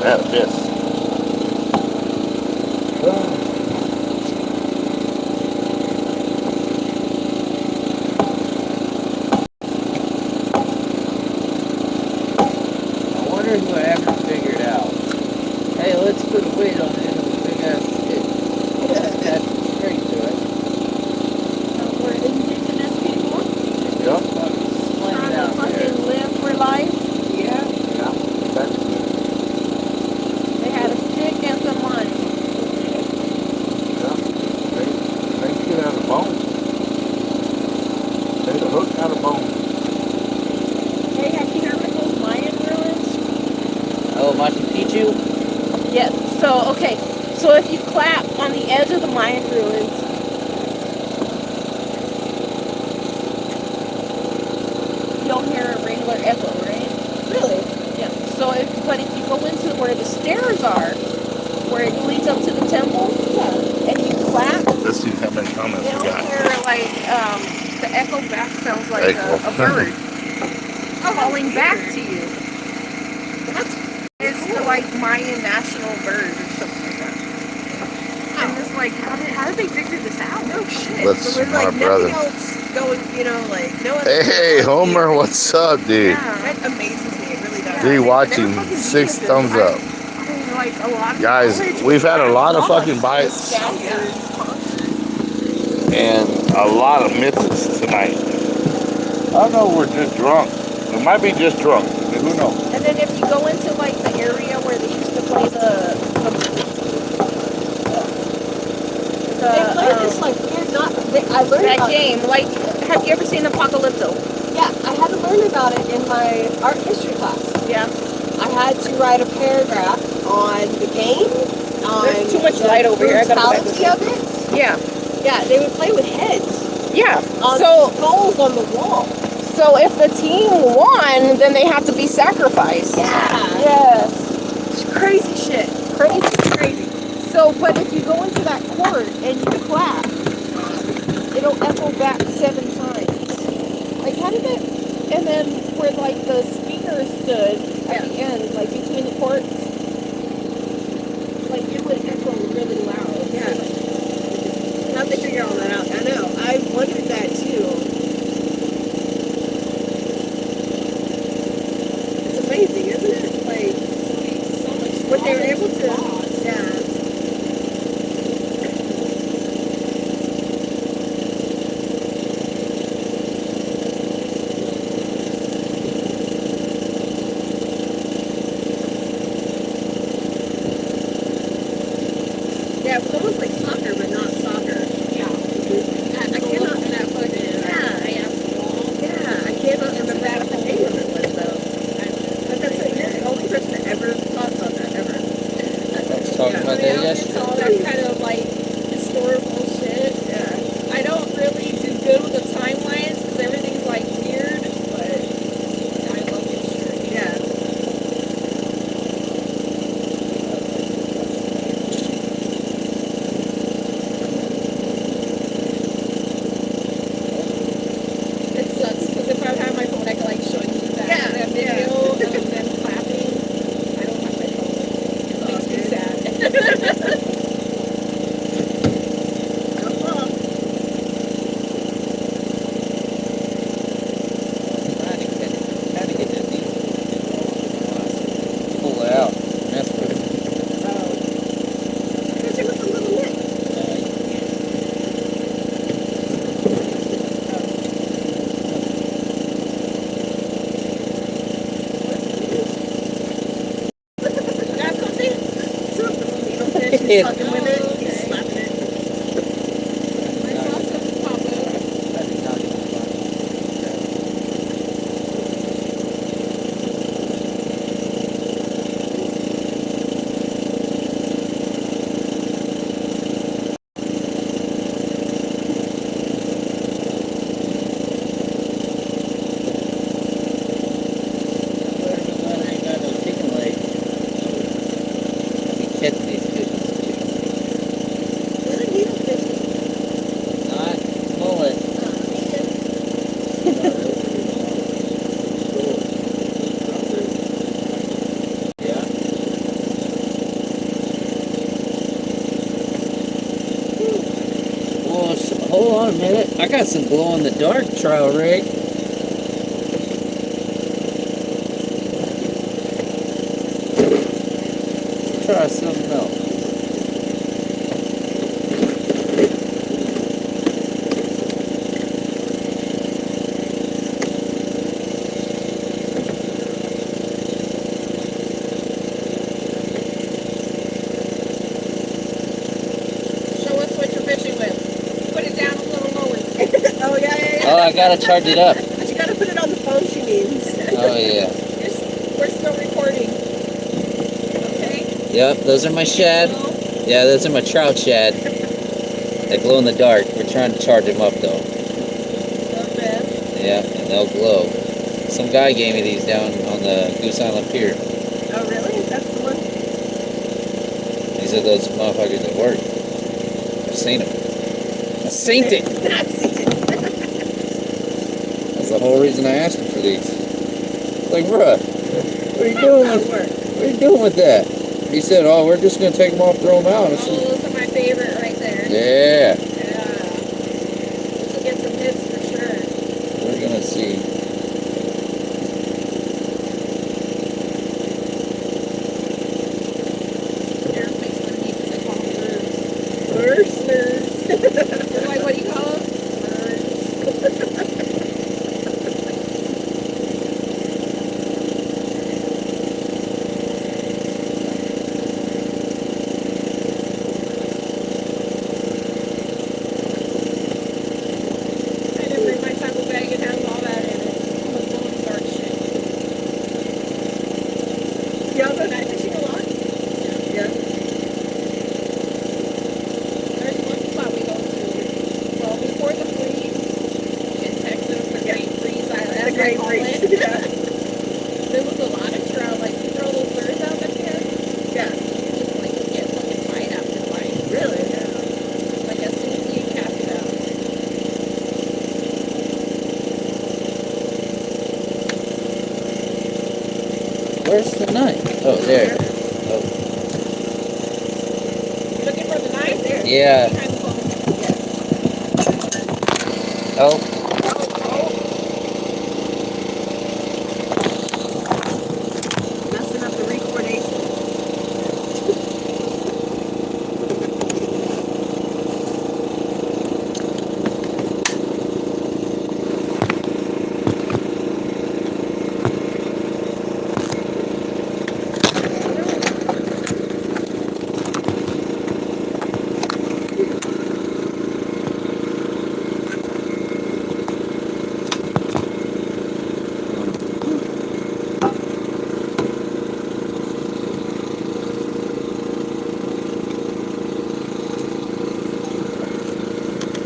had a piss. I wonder who ever figured out. Hey, let's put a weight on the end of a big ass stick. That's straight to it. We're indigenous people Yep. Sling trying to down there. fucking live for life. Yeah. They had a stick and some money. They get out of bone. They the hook out of bone. Hey, have you heard of those Mayan ruins? Oh, Machu Picchu? Yes. So, okay. So if you clap on the edge of the Mayan ruins, you'll hear a regular echo, right? Really? Yeah. So but if you go into where the stairs are, where it leads up to the temple, and you clap, Let's see how many comments we you'll got. hear like the echo back sounds like Echo. a bird calling back to you. It's the like Mayan national bird or something like that. I'm just like, how did they figure this out? No shit. Let's So with my like brother. nothing else going, you know, like no other. Hey, Homer, what's up, dude? Yeah. That amazes me. It really does. Dude, Never watching fucking 6 geniuses. thumbs up. I mean, like a lot of Guys, people- we've had a lot of fucking bites and a lot of misses tonight. I don't know, we're just drunk. We might be just drunk. Who knows? And then if you go into like the area where they used to play They play this like weird. I learned that about game, like, have you ever seen Apocalypto? Yeah, I had to learn about it in my art history class. Yeah. I had to write a paragraph on the game, on There's too much the light over here. I gotta back brutality of it. Yeah. Yeah, they would play with heads Yeah. on So skulls on the wall. if the team won, then they have to be sacrificed. Yeah. Yes. It's crazy shit. Crazy. So, but if you go into that court and you clap, it'll echo back 7 times. Like, how did it? And then where like the speaker stood at the end, like between the courts, like it would echo really loud. Yeah. How'd they figure all that out? I know. I wondered that too. It's amazing, isn't it? Like, what they were able to. Yeah. Yeah, hold on a minute. I got some glow in the dark trial rig. Try something else. Show us what you're fishing with. Put it down a little lower. Oh, yeah. Oh, I gotta charge it up. But you gotta put it on the phone, she means. Oh yeah. We're still recording. Okay? Yep, those are my shad. Yeah, those are my trout shad. They glow in the dark. We're trying to charge them up though. Okay. Yeah, and they'll glow. Some guy gave me these down on the Goose Island Pier. Oh, really? That's the one? These are those motherfuckers that work. I've seen them. I've seen it. I've seen it. That's the whole reason I asked him for these. Like, bruh, what are you doing with, what are you doing with that? He said, oh, we're just gonna take them off, throw them out. I Oh, said, those are my favorite right there. yeah, Yeah. This will get some hits for sure. we're gonna see. Eric makes fun of me because I call them Nurse. birds. They're like, what do you call them? I didn't bring my tackle bag. It has all that in it. All the glow in the dark shit. Yeah, but I fishing a lot. Yeah. There's one spot we go to. Well, before the freeze in Texas, the Great Freeze, The great call freeze. it. Yeah. There was a lot of trout. Like, you throw those birds out there, Yeah. you just like get fucking bite after bite. Really? Yeah. Like as soon as you cast it out. Where's the knife? Oh, there. Looking for the knife there. Yeah. Behind the phone. Oh, Messing up the recordation.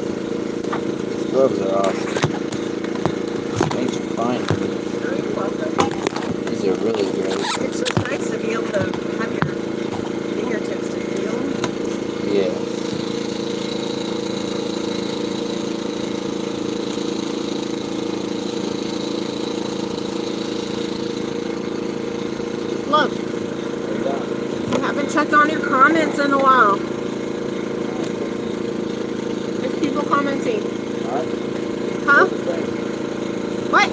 These gloves are awesome. thanks for finding me. Oh, you're welcome. These are really great. It's just nice to be able to have your fingertips to feel. Yeah. Look, you haven't checked on your comments in a while. There's people commenting. Huh? What?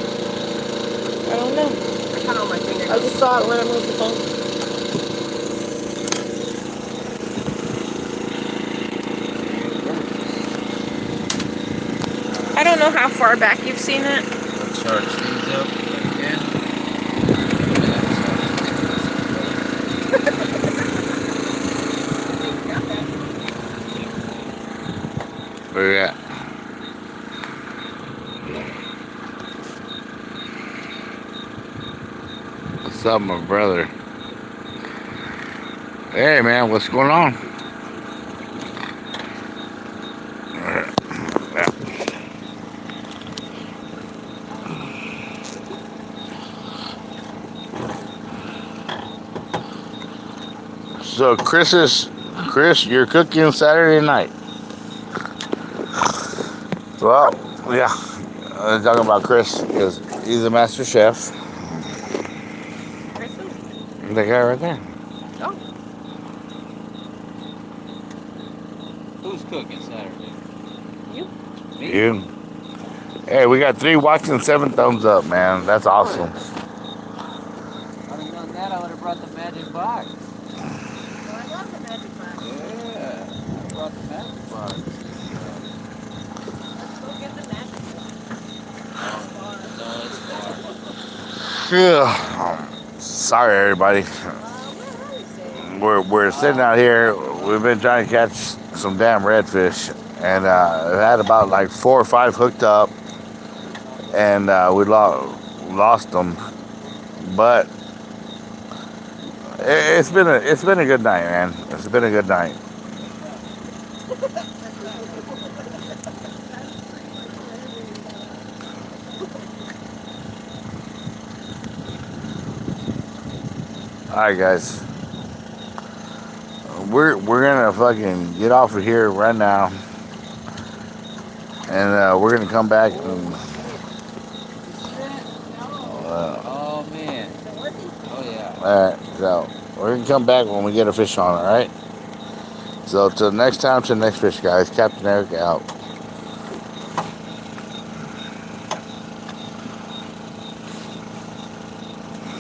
I don't know. I cut on my finger. I just saw it when I moved the phone. I don't know how far back you've seen it. Let's charge these up again. Where you at? What's up, my brother? Hey, man, what's going on? So Chris, you're cooking Saturday night. Well, yeah, I'm talking about Chris because he's a master chef. That guy right there. Oh, Who's cooking Saturday? you. Me? You. Hey, we got 3 watching, 7 thumbs up, man. That's awesome. I'd have done that. I would have brought the magic box. Oh, I love the magic box. Yeah, I brought the magic box. Let's go get the magic box. No, it's far. Yeah. Sorry, everybody. Where are you staying? We're sitting out here. We've been trying to catch some damn redfish, and we had about like 4 or 5 hooked up, and we lost them. But it's been a good night, man. It's been a good night. All right, guys. We're gonna fucking get off of here right now, and we're gonna come back and Oh, man. Oh, yeah. all right. So we're gonna come back when we get a fish on. All right. So till next time, till next fish, guys. Captain Eric out.